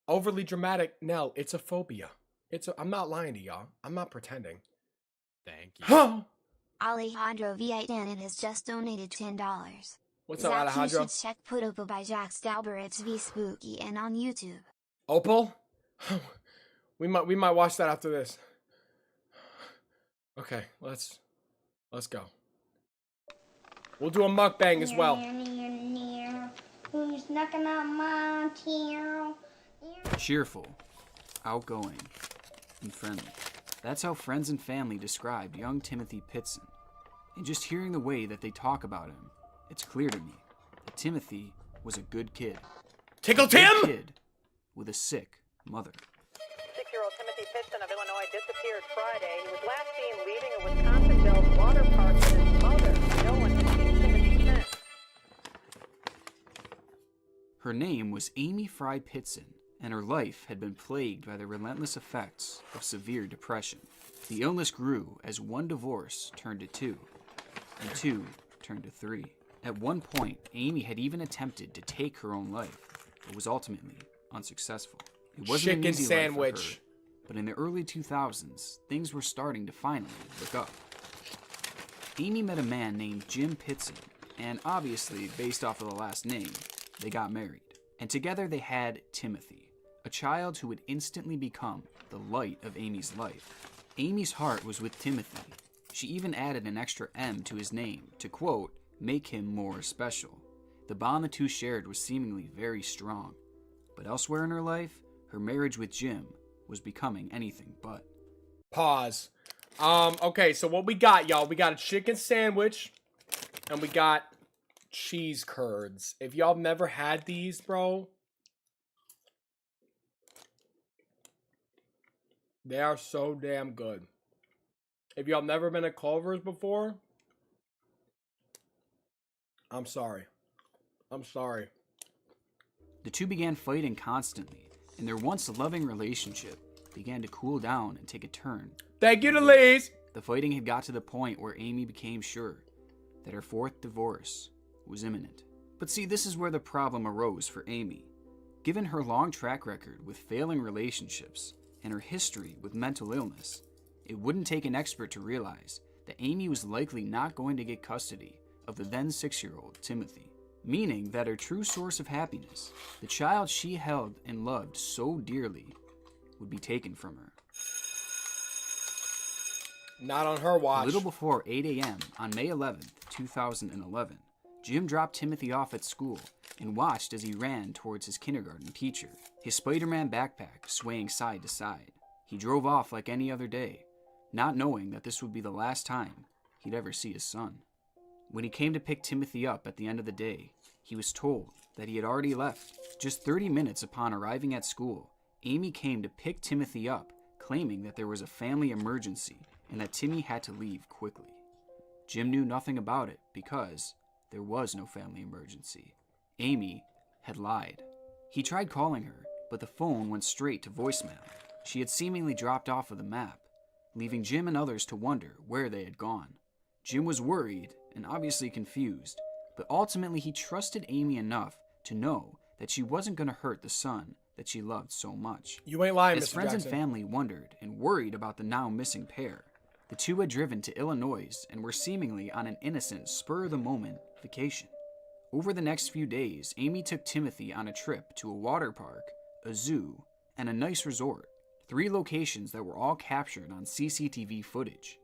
Overly dramatic. Nell, it's a phobia. I'm not lying to y'all. I'm not pretending. Thank you. Huh? Alejandro Villanan has just donated $10. What's up, Zach, Alejandro? you should check Put Opal by Jack Stalber. It's V Spooky and on YouTube. Opal? we might watch that after this. Okay, let's go. We'll do a mukbang as well. Who's knocking on my door? Cheerful, outgoing, and friendly. That's how friends and family described young Timothy Pitson. And just hearing the way that they talk about him, it's clear to me that Timothy was a good kid. Tickle A good Tim! kid with a sick mother. 6-year-old Timothy Pitson of Illinois disappeared Friday. He was last seen leaving a Wisconsin Dells water park with his mother. No one has seen Timothy since. Her name was Amy Fry Pitson, and her life had been plagued by the relentless effects of severe depression. The illness grew as one divorce turned to two, and two turned to three. At one point, Amy had even attempted to take her own life, but was ultimately unsuccessful. It wasn't an Chicken easy life for her, sandwich. but in the early 2000s, things were starting to finally look up. Amy met a man named Jim Pitson, and obviously, based off of the last name, they got married. And together they had Timothy, a child who would instantly become the light of Amy's life. Amy's heart was with Timothy. She even added an extra M to his name to, quote, make him more special. The bond the two shared was seemingly very strong. But elsewhere in her life, her marriage with Jim was becoming anything but. Pause. Okay, so what we got, y'all? We got a chicken sandwich, and we got cheese curds. If y'all never had these, bro, they are so damn good. If y'all never been at Culver's before, I'm sorry. I'm sorry. The two began fighting constantly, and their once loving relationship began to cool down and take a turn. Thank you to Liz. The fighting had got to the point where Amy became sure that her fourth divorce was imminent. But see, this is where the problem arose for Amy. Given her long track record with failing relationships and her history with mental illness, it wouldn't take an expert to realize that Amy was likely not going to get custody of the then 6-year-old Timothy, meaning that her true source of happiness, the child she held and loved so dearly, would be taken from her. Not on her watch. A little before 8 a.m. on May 11th, 2011, Jim dropped Timothy off at school and watched as he ran towards his kindergarten teacher, his Spider-Man backpack swaying side to side. He drove off like any other day, not knowing that this would be the last time he'd ever see his son. When he came to pick Timothy up at the end of the day, he was told that he had already left. Just 30 minutes upon arriving at school, Amy came to pick Timothy up, claiming that there was a family emergency and that Timmy had to leave quickly. Jim knew nothing about it because there was no family emergency. Amy had lied. He tried calling her, but the phone went straight to voicemail. She had seemingly dropped off of the map, leaving Jim and others to wonder where they had gone. Jim was worried and obviously confused, but ultimately he trusted Amy enough to know that she wasn't going to hurt the son that she loved so much. You ain't lying, As Mr. friends Jackson. and family wondered and worried about the now missing pair, the two had driven to Illinois and were seemingly on an innocent, spur-of-the-moment vacation. Over the next few days, Amy took Timothy on a trip to a water park, a zoo, and a nice resort, 3 locations that were all captured on CCTV footage.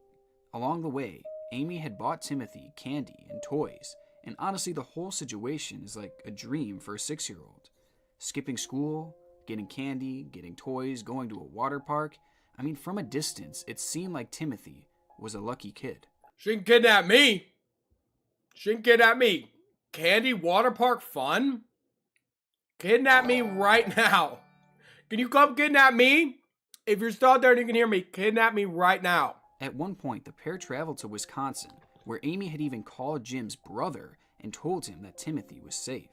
Along the way, Amy had bought Timothy candy and toys, and honestly the whole situation is like a dream for a 6-year-old. Skipping school, getting candy, getting toys, going to a water park. I mean, from a distance, it seemed like Timothy was a lucky kid. She can kidnap me. She can kidnap me. Candy water park fun? Kidnap me right now. Can you come kidnap me? If you're still out there and you can hear me, kidnap me right now. At one point, the pair traveled to Wisconsin, where Amy had even called Jim's brother and told him that Timothy was safe.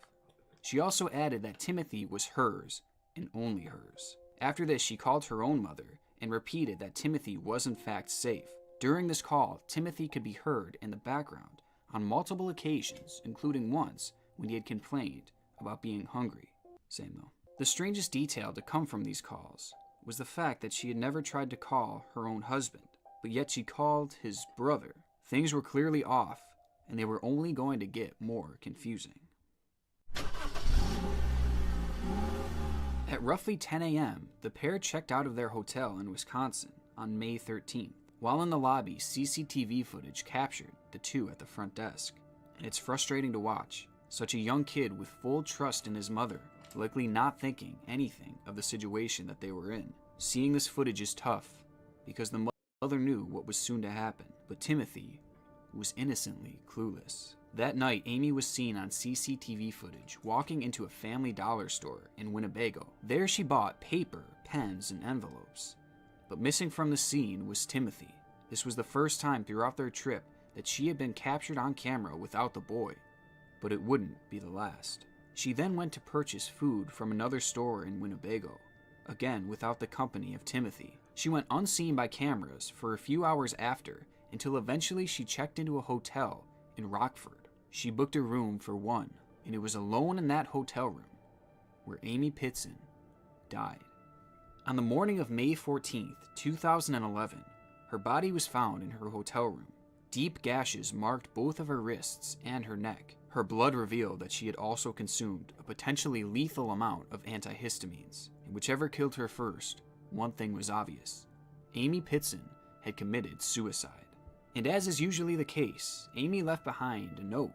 She also added that Timothy was hers, and only hers. After this, she called her own mother and repeated that Timothy was in fact safe. During this call, Timothy could be heard in the background on multiple occasions, including once when he had complained about being hungry. Same though. The strangest detail to come from these calls was the fact that she had never tried to call her own husband, but yet she called his brother. Things were clearly off, and they were only going to get more confusing. At roughly 10 a.m., the pair checked out of their hotel in Wisconsin on May 13th. While in the lobby, CCTV footage captured the two at the front desk. And it's frustrating to watch. Such a young kid with full trust in his mother, likely not thinking anything of the situation that they were in. Seeing this footage is tough, because the mother knew what was soon to happen, but Timothy was innocently clueless. That night, Amy was seen on CCTV footage walking into a Family Dollar store in Winnebago. There she bought paper, pens, and envelopes. But missing from the scene was Timothy. This was the first time throughout their trip that she had been captured on camera without the boy, but it wouldn't be the last. She then went to purchase food from another store in Winnebago, again without the company of Timothy. She went unseen by cameras for a few hours after, until eventually she checked into a hotel in Rockford. She booked a room for one, and it was alone in that hotel room where Amy Pitson died. On the morning of May 14th, 2011, her body was found in her hotel room. Deep gashes marked both of her wrists and her neck. Her blood revealed that she had also consumed a potentially lethal amount of antihistamines, and whichever killed her first, one thing was obvious. Amy Pitson had committed suicide. And as is usually the case, Amy left behind a note,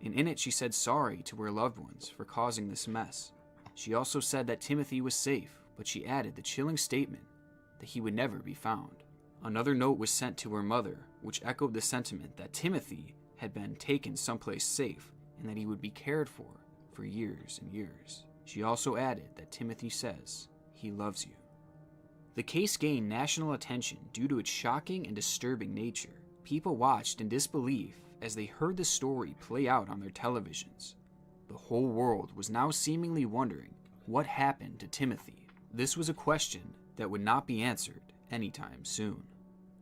and in it she said sorry to her loved ones for causing this mess. She also said that Timothy was safe, but she added the chilling statement that he would never be found. Another note was sent to her mother, which echoed the sentiment that Timothy had been taken someplace safe and that he would be cared for years and years. She also added that Timothy says he loves you. The case gained national attention due to its shocking and disturbing nature. People watched in disbelief as they heard the story play out on their televisions. The whole world was now seemingly wondering what happened to Timothy. This was a question that would not be answered anytime soon.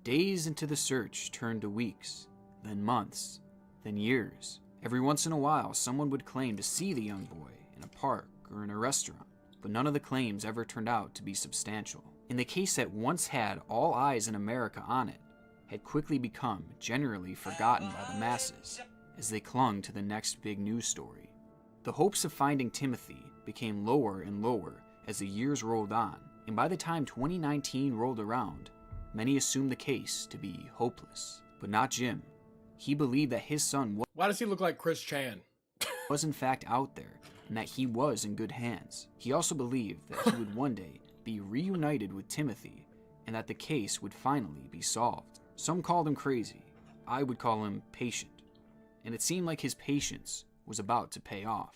Days into the search turned to weeks, then months, then years. Every once in a while, someone would claim to see the young boy in a park or in a restaurant, but none of the claims ever turned out to be substantial. And the case that once had all eyes in America on it had quickly become generally forgotten by the masses as they clung to the next big news story. The hopes of finding Timothy became lower and lower as the years rolled on, and by the time 2019 rolled around, many assumed the case to be hopeless. But not Jim. He believed that his son Why does he look like Chris Chan? was in fact out there, and that he was in good hands. He also believed that he would one day be reunited with Timothy, and that the case would finally be solved. Some called him crazy. I would call him patient. And it seemed like his patience was about to pay off.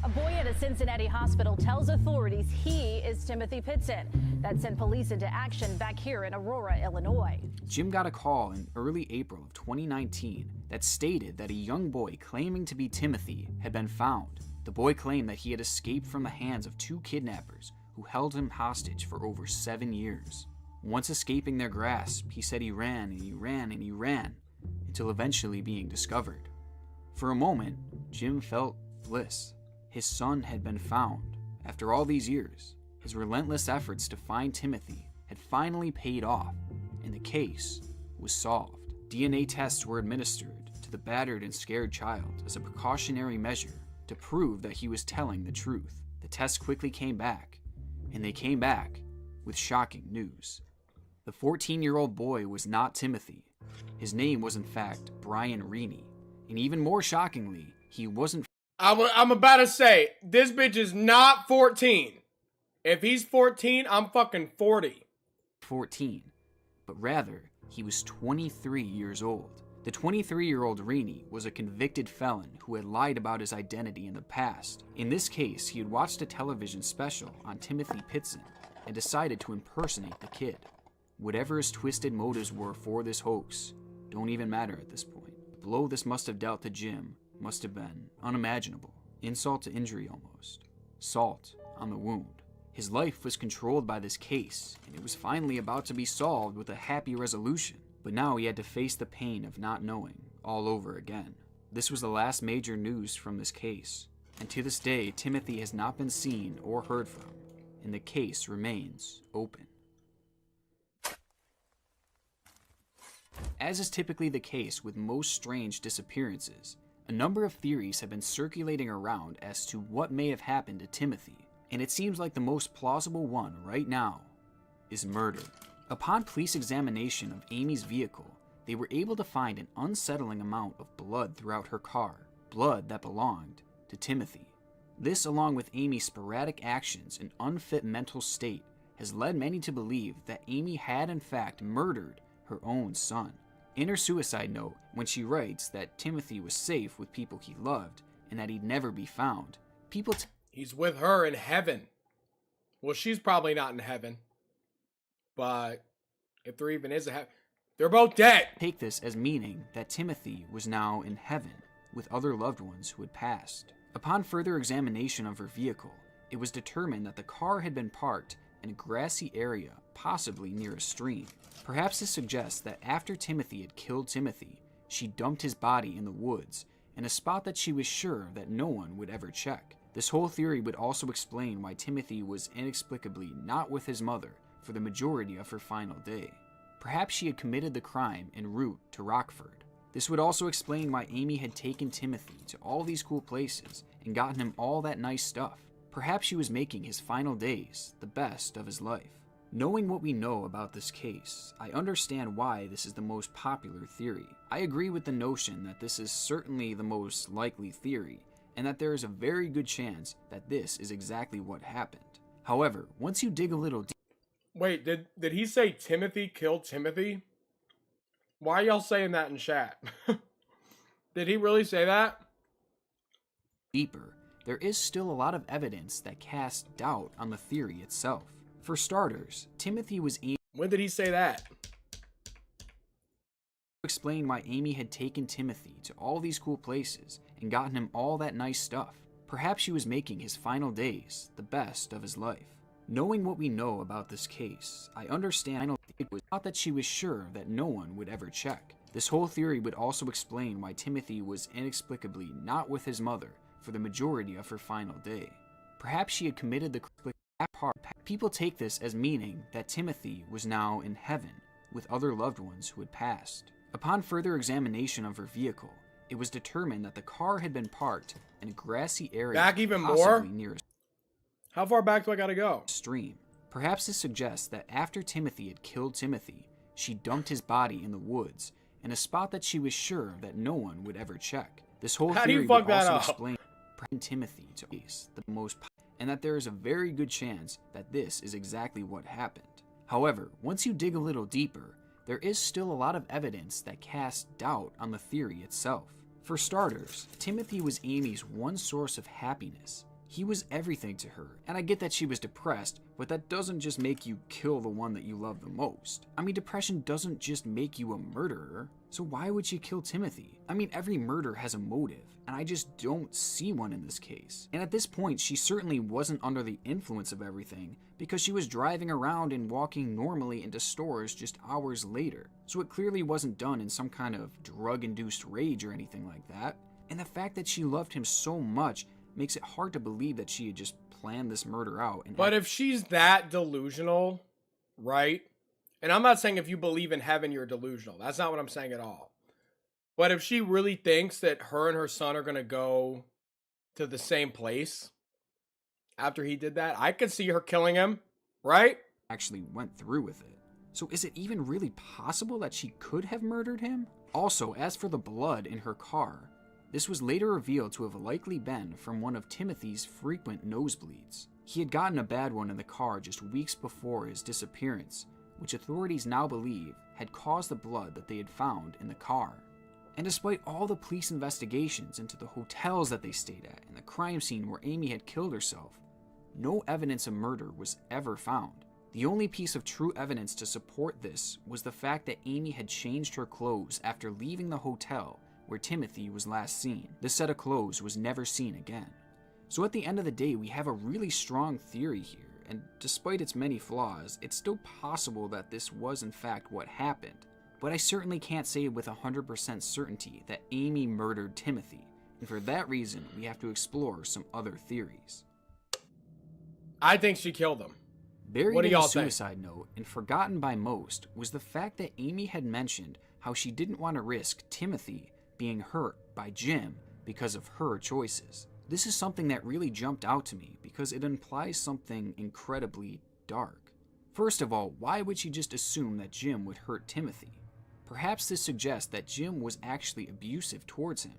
A boy at a Cincinnati hospital tells authorities he is Timothy Pitson. That sent police into action back here in Aurora, Illinois. Jim got a call in early April of 2019 that stated that a young boy claiming to be Timothy had been found. The boy claimed that he had escaped from the hands of two kidnappers who held him hostage for over 7 years. Once escaping their grasp, he said he ran and he ran and he ran until eventually being discovered. For a moment, Jim felt bliss. His son had been found. After all these years, his relentless efforts to find Timothy had finally paid off, and the case was solved. DNA tests were administered to the battered and scared child as a precautionary measure to prove that he was telling the truth. The tests quickly came back, and they came back with shocking news. The 14-year-old boy was not Timothy. His name was in fact Brian Reaney, and even more shockingly, he wasn't. I'm about to say, this bitch is not 14. If he's 14, I'm fucking 40. 14, but rather, he was 23 years old. The 23-year-old Reaney was a convicted felon who had lied about his identity in the past. In this case, he had watched a television special on Timothy Pitson and decided to impersonate the kid. Whatever his twisted motives were for this hoax don't even matter at this point. The blow this must have dealt to Jim must have been unimaginable. Insult to injury almost. Salt on the wound. His life was controlled by this case, and it was finally about to be solved with a happy resolution. But now he had to face the pain of not knowing all over again. This was the last major news from this case, and to this day, Timothy has not been seen or heard from, and the case remains open. As is typically the case with most strange disappearances, a number of theories have been circulating around as to what may have happened to Timothy, and it seems like the most plausible one right now is murder. Upon police examination of Amy's vehicle, they were able to find an unsettling amount of blood throughout her car, blood that belonged to Timothy. This, along with Amy's sporadic actions and unfit mental state, has led many to believe that Amy had in fact murdered her own son. In her suicide note, when she writes that Timothy was safe with people he loved and that he'd never be found, people He's with her in heaven. Well, she's probably not in heaven. But if there even is a heaven, they're both dead. Take this as meaning that Timothy was now in heaven with other loved ones who had passed. Upon further examination of her vehicle, it was determined that the car had been parked in a grassy area, possibly near a stream. Perhaps this suggests that after Timothy had killed Timothy, she dumped his body in the woods in a spot that she was sure that no one would ever check. This whole theory would also explain why Timothy was inexplicably not with his mother for the majority of her final day. Perhaps she had committed the crime en route to Rockford. This would also explain why Amy had taken Timothy to all these cool places and gotten him all that nice stuff. Perhaps she was making his final days the best of his life. Knowing what we know about this case, I understand why this is the most popular theory. I agree with the notion that this is certainly the most likely theory, and that there is a very good chance that this is exactly what happened. However, once you dig a little deeper, Wait, did he say Timothy killed Timothy? Why are y'all saying that in chat? Did he really say that? There is still a lot of evidence that casts doubt on the theory itself. For starters, Timothy was When did he say that? explain why Amy had taken Timothy to all these cool places and gotten him all that nice stuff. Perhaps she was making his final days the best of his life. Knowing what we know about this case, I understand it was not that she was sure that no one would ever check. This whole theory would also explain why Timothy was inexplicably not with his mother for the majority of her final day. Perhaps she had committed the part. People take this as meaning that Timothy was now in heaven with other loved ones who had passed. Upon further examination of her vehicle, it was determined that the car had been parked in a grassy area, Back even possibly more? near a How far back do I gotta go? stream. Perhaps this suggests that after Timothy had killed Timothy, she dumped his body in the woods in a spot that she was sure that no one would ever check. This whole How do you theory fuck would that also up? explain Timothy to Ace the most, and that there is a very good chance that this is exactly what happened. However, once you dig a little deeper, there is still a lot of evidence that casts doubt on the theory itself. For starters, Timothy was Amy's one source of happiness. He was everything to her, and I get that she was depressed, but that doesn't just make you kill the one that you love the most. I mean, depression doesn't just make you a murderer, so why would she kill Timothy? I mean, every murder has a motive, and I just don't see one in this case. And at this point, she certainly wasn't under the influence of everything, because she was driving around and walking normally into stores just hours later, so it clearly wasn't done in some kind of drug-induced rage or anything like that. And the fact that she loved him so much makes it hard to believe that she had just planned this murder out. And But if she's that delusional, right? And I'm not saying if you believe in heaven, you're delusional. That's not what I'm saying at all. But if she really thinks that her and her son are going to go to the same place after he did that, I could see her killing him, right? actually went through with it. So is it even really possible that she could have murdered him? Also, as for the blood in her car, this was later revealed to have likely been from one of Timothy's frequent nosebleeds. He had gotten a bad one in the car just weeks before his disappearance, which authorities now believe had caused the blood that they had found in the car. And despite all the police investigations into the hotels that they stayed at and the crime scene where Amy had killed herself, no evidence of murder was ever found. The only piece of true evidence to support this was the fact that Amy had changed her clothes after leaving the hotel where Timothy was last seen. This set of clothes was never seen again. So at the end of the day, we have a really strong theory here, and despite its many flaws, it's still possible that this was in fact what happened. But I certainly can't say with 100% certainty that Amy murdered Timothy, and for that reason, we have to explore some other theories. I think she killed him. Buried What do in y'all a think? suicide note and forgotten by most was the fact that Amy had mentioned how she didn't want to risk Timothy being hurt by Jim because of her choices. This is something that really jumped out to me because it implies something incredibly dark. First of all, why would she just assume that Jim would hurt Timothy? Perhaps this suggests that Jim was actually abusive towards him,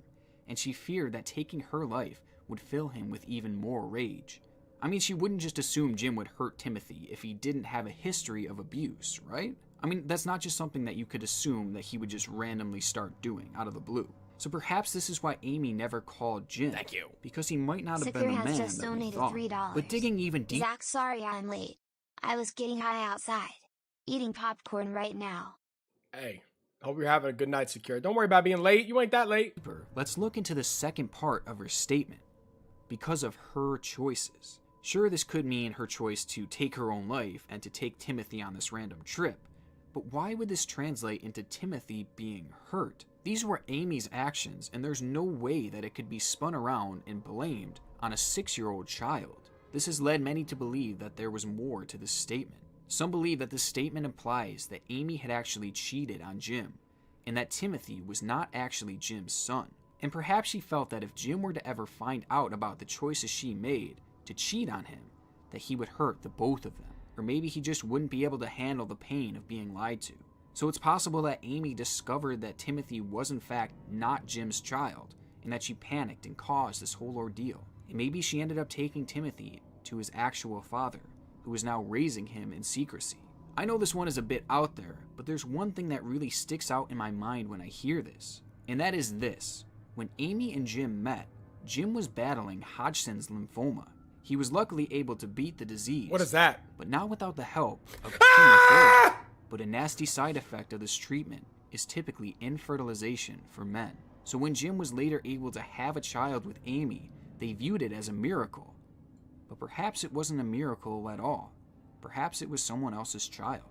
and she feared that taking her life would fill him with even more rage. I mean, she wouldn't just assume Jim would hurt Timothy if he didn't have a history of abuse, right? I mean, that's not just something that you could assume that he would just randomly start doing out of the blue. So perhaps this is why Amy never called Jim. Thank you. Because he might not have Secure been the has man just that we donated thought. $3. But digging even deeper, Zach, sorry I'm late. I was getting high outside. Eating popcorn right now. Hey, hope you're having a good night, Secure. Don't worry about being late. You ain't that late. let's look into the second part of her statement. Because of her choices. Sure, this could mean her choice to take her own life and to take Timothy on this random trip, but why would this translate into Timothy being hurt? These were Amy's actions, and there's no way that it could be spun around and blamed on a 6-year-old child. This has led many to believe that there was more to this statement. Some believe that this statement implies that Amy had actually cheated on Jim, and that Timothy was not actually Jim's son. And perhaps she felt that if Jim were to ever find out about the choices she made to cheat on him, that he would hurt the both of them. Or maybe he just wouldn't be able to handle the pain of being lied to. So it's possible that Amy discovered that Timothy was in fact not Jim's child, and that she panicked and caused this whole ordeal. And maybe she ended up taking Timothy to his actual father, who is now raising him in secrecy. I know this one is a bit out there, but there's one thing that really sticks out in my mind when I hear this, and that is this. When Amy and Jim met, Jim was battling Hodgkin's lymphoma. He was luckily able to beat the disease. What is that? But not without the help of chemotherapy. But a nasty side effect of this treatment is typically infertilization for men. So when Jim was later able to have a child with Amy, they viewed it as a miracle. But perhaps it wasn't a miracle at all. Perhaps it was someone else's child.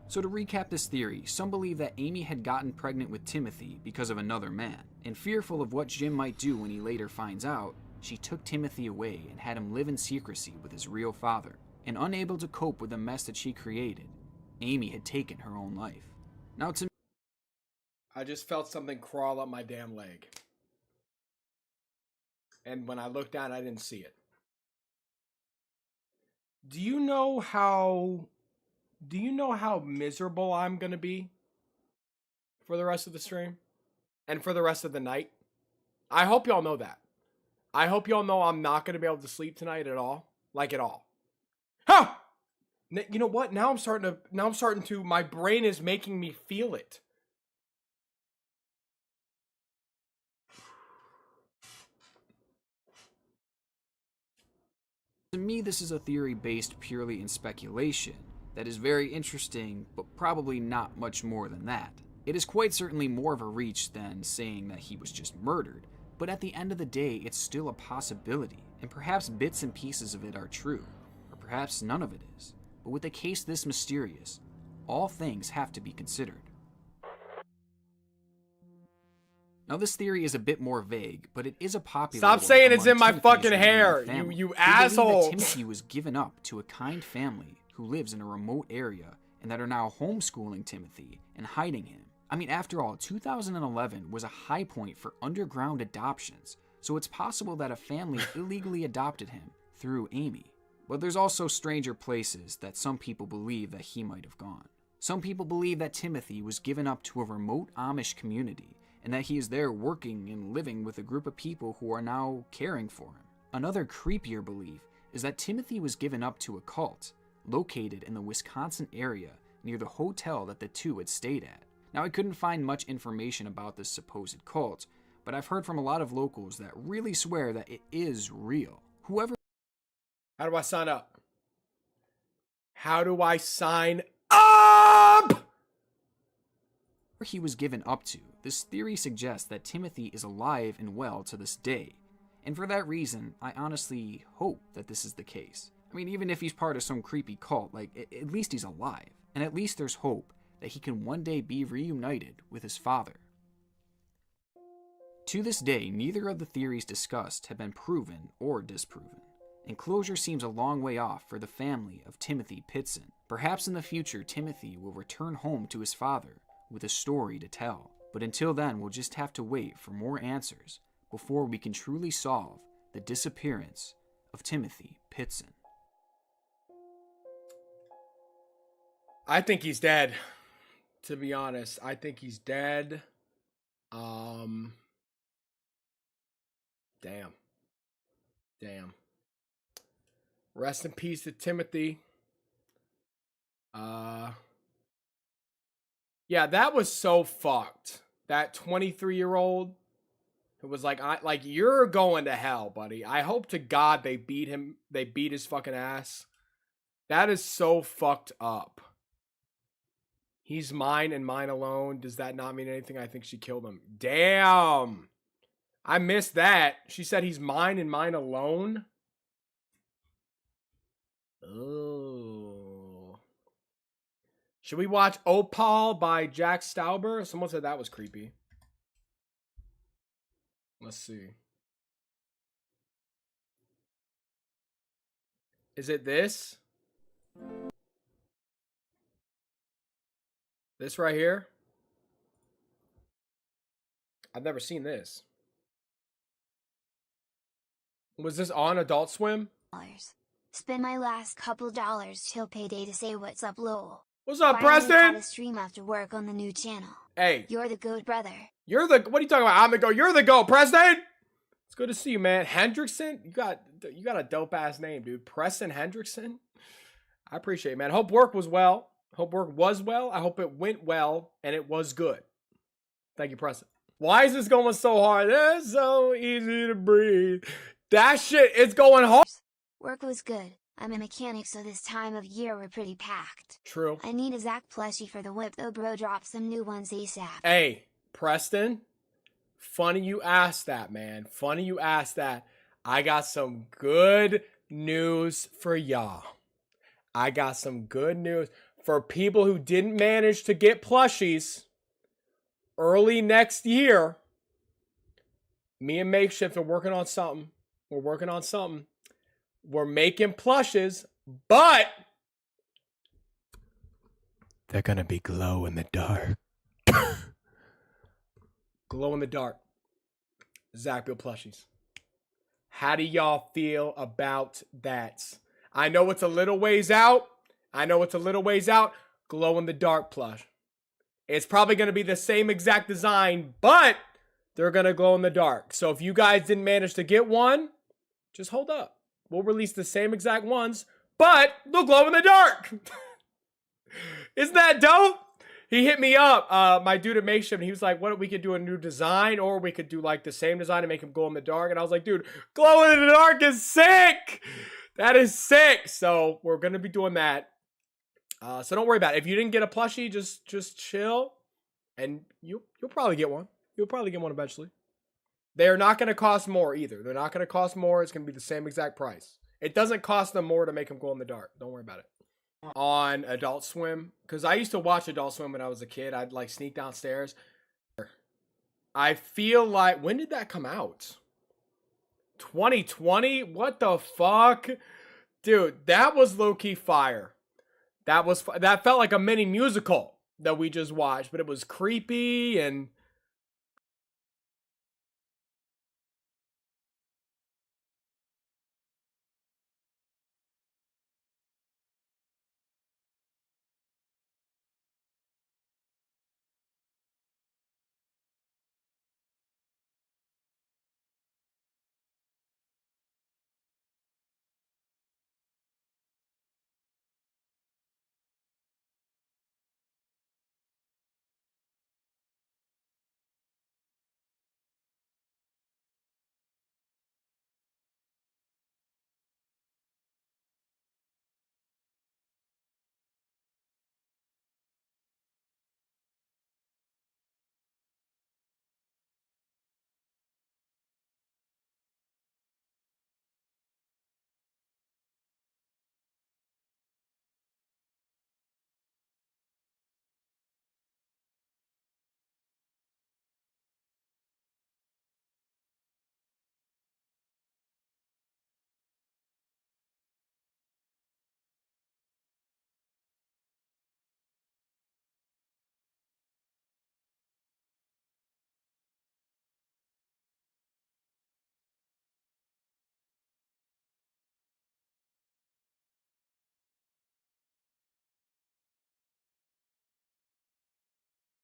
So to recap this theory, some believe that Amy had gotten pregnant with Timothy because of another man, and fearful of what Jim might do when he later finds out, she took Timothy away and had him live in secrecy with his real father. And unable to cope with the mess that she created, Amy had taken her own life. Now to I just felt something crawl up my damn leg. And when I looked down, I didn't see it. Do you know how miserable I'm going to be for the rest of the stream and for the rest of the night? I hope y'all know that. I hope y'all know I'm not going to be able to sleep tonight at all. Like at all. Huh! You know what? Now I'm starting to, my brain is making me feel it. me, this is a theory based purely in speculation that is very interesting, but probably not much more than that. It is quite certainly more of a reach than saying that he was just murdered, but at the end of the day, it's still a possibility, and perhaps bits and pieces of it are true, or perhaps none of it is. But with a case this mysterious, all things have to be considered. Now this theory is a bit more vague, but it is a popular Stop one saying it's among in my Timothy's fucking immediate hair, family. you They believe asshole. that Timothy was given up to a kind family who lives in a remote area and that are now homeschooling Timothy and hiding him. I mean, after all, 2011 was a high point for underground adoptions, so it's possible that a family illegally adopted him through Amy. But there's also stranger places that some people believe that he might have gone. Some people believe that Timothy was given up to a remote Amish community and that he is there working and living with a group of people who are now caring for him. Another creepier belief is that Timothy was given up to a cult located in the Wisconsin area near the hotel that the two had stayed at. Now, I couldn't find much information about this supposed cult, but I've heard from a lot of locals that really swear that it is real. Whoever... How do I sign up? How do I sign up? he was given up to, this theory suggests that Timothy is alive and well to this day. And for that reason, I honestly hope that this is the case. I mean, even if he's part of some creepy cult, like, at least he's alive. And at least there's hope that he can one day be reunited with his father. To this day, neither of the theories discussed have been proven or disproven, and closure seems a long way off for the family of Timothy Pitson. Perhaps in the future, Timothy will return home to his father with a story to tell, but until then, we'll just have to wait for more answers before we can truly solve the disappearance of Timothy Pitson. I think he's dead. To be honest, I think he's dead. Damn. Rest in peace to Timothy. Yeah, that was so fucked. That 23-year-old who was like, you're going to hell, buddy. I hope to God they beat him. They beat his fucking ass. That is so fucked up. He's mine and mine alone. Does that not mean anything? I think she killed him. Damn. I missed that. She said he's mine and mine alone. Oh. Should we watch Opal by Jack Stauber? Someone said that was creepy. Let's see. Is it this? This right here? I've never seen this. Was this on Adult Swim? Spend my last couple dollars till payday to say what's up, lol. What's up, Finally Preston? caught a stream after work on the new channel. Hey. You're the goat, brother. You're the... What are you talking about? I'm the GOAT. You're the GOAT, Preston! It's good to see you, man. Hendrickson? You got a dope-ass name, dude. Preston Hendrickson? I appreciate it, man. Hope work was well. Hope work was well. I hope it went well, and it was good. Thank you, Preston. Why is this going so hard? It's so easy to breathe. That shit, it's going hard. Work was good. I'm a mechanic, so this time of year we're pretty packed. True. I need a Zach plushie for the whip, though, bro. Drop some new ones ASAP. Hey, Preston. Funny you asked that, man. Funny you asked that. I got some good news for y'all. I got some good news for people who didn't manage to get plushies early next year. Me and Makeshift are working on something. We're working on something. We're making plushes, but they're going to be glow in the dark. Glow in the dark. Zach Bill plushies. How do y'all feel about that? I know it's a little ways out. Glow in the dark plush. It's probably going to be the same exact design, but they're going to glow in the dark. So if you guys didn't manage to get one, just hold up. We'll release the same exact ones, but they'll glow in the dark. Isn't that dope? He hit me up, my dude at Makeshift, and he was like, what, we could do a new design, or we could do like the same design and make him glow in the dark. And I was like, dude, glow in the dark is sick. That is sick. So we're going to be doing that. So don't worry about it. If you didn't get a plushie, just chill, and you'll probably get one. You'll probably get one eventually. They're not going to cost more either. They're not going to cost more. It's going to be the same exact price. It doesn't cost them more to make them glow in the dark. Don't worry about it. On Adult Swim, because I used to watch Adult Swim when I was a kid. I'd like sneak downstairs. I feel like, when did that come out? 2020? What the fuck? Dude, that was low-key fire. That felt like a mini musical that we just watched, but it was creepy, and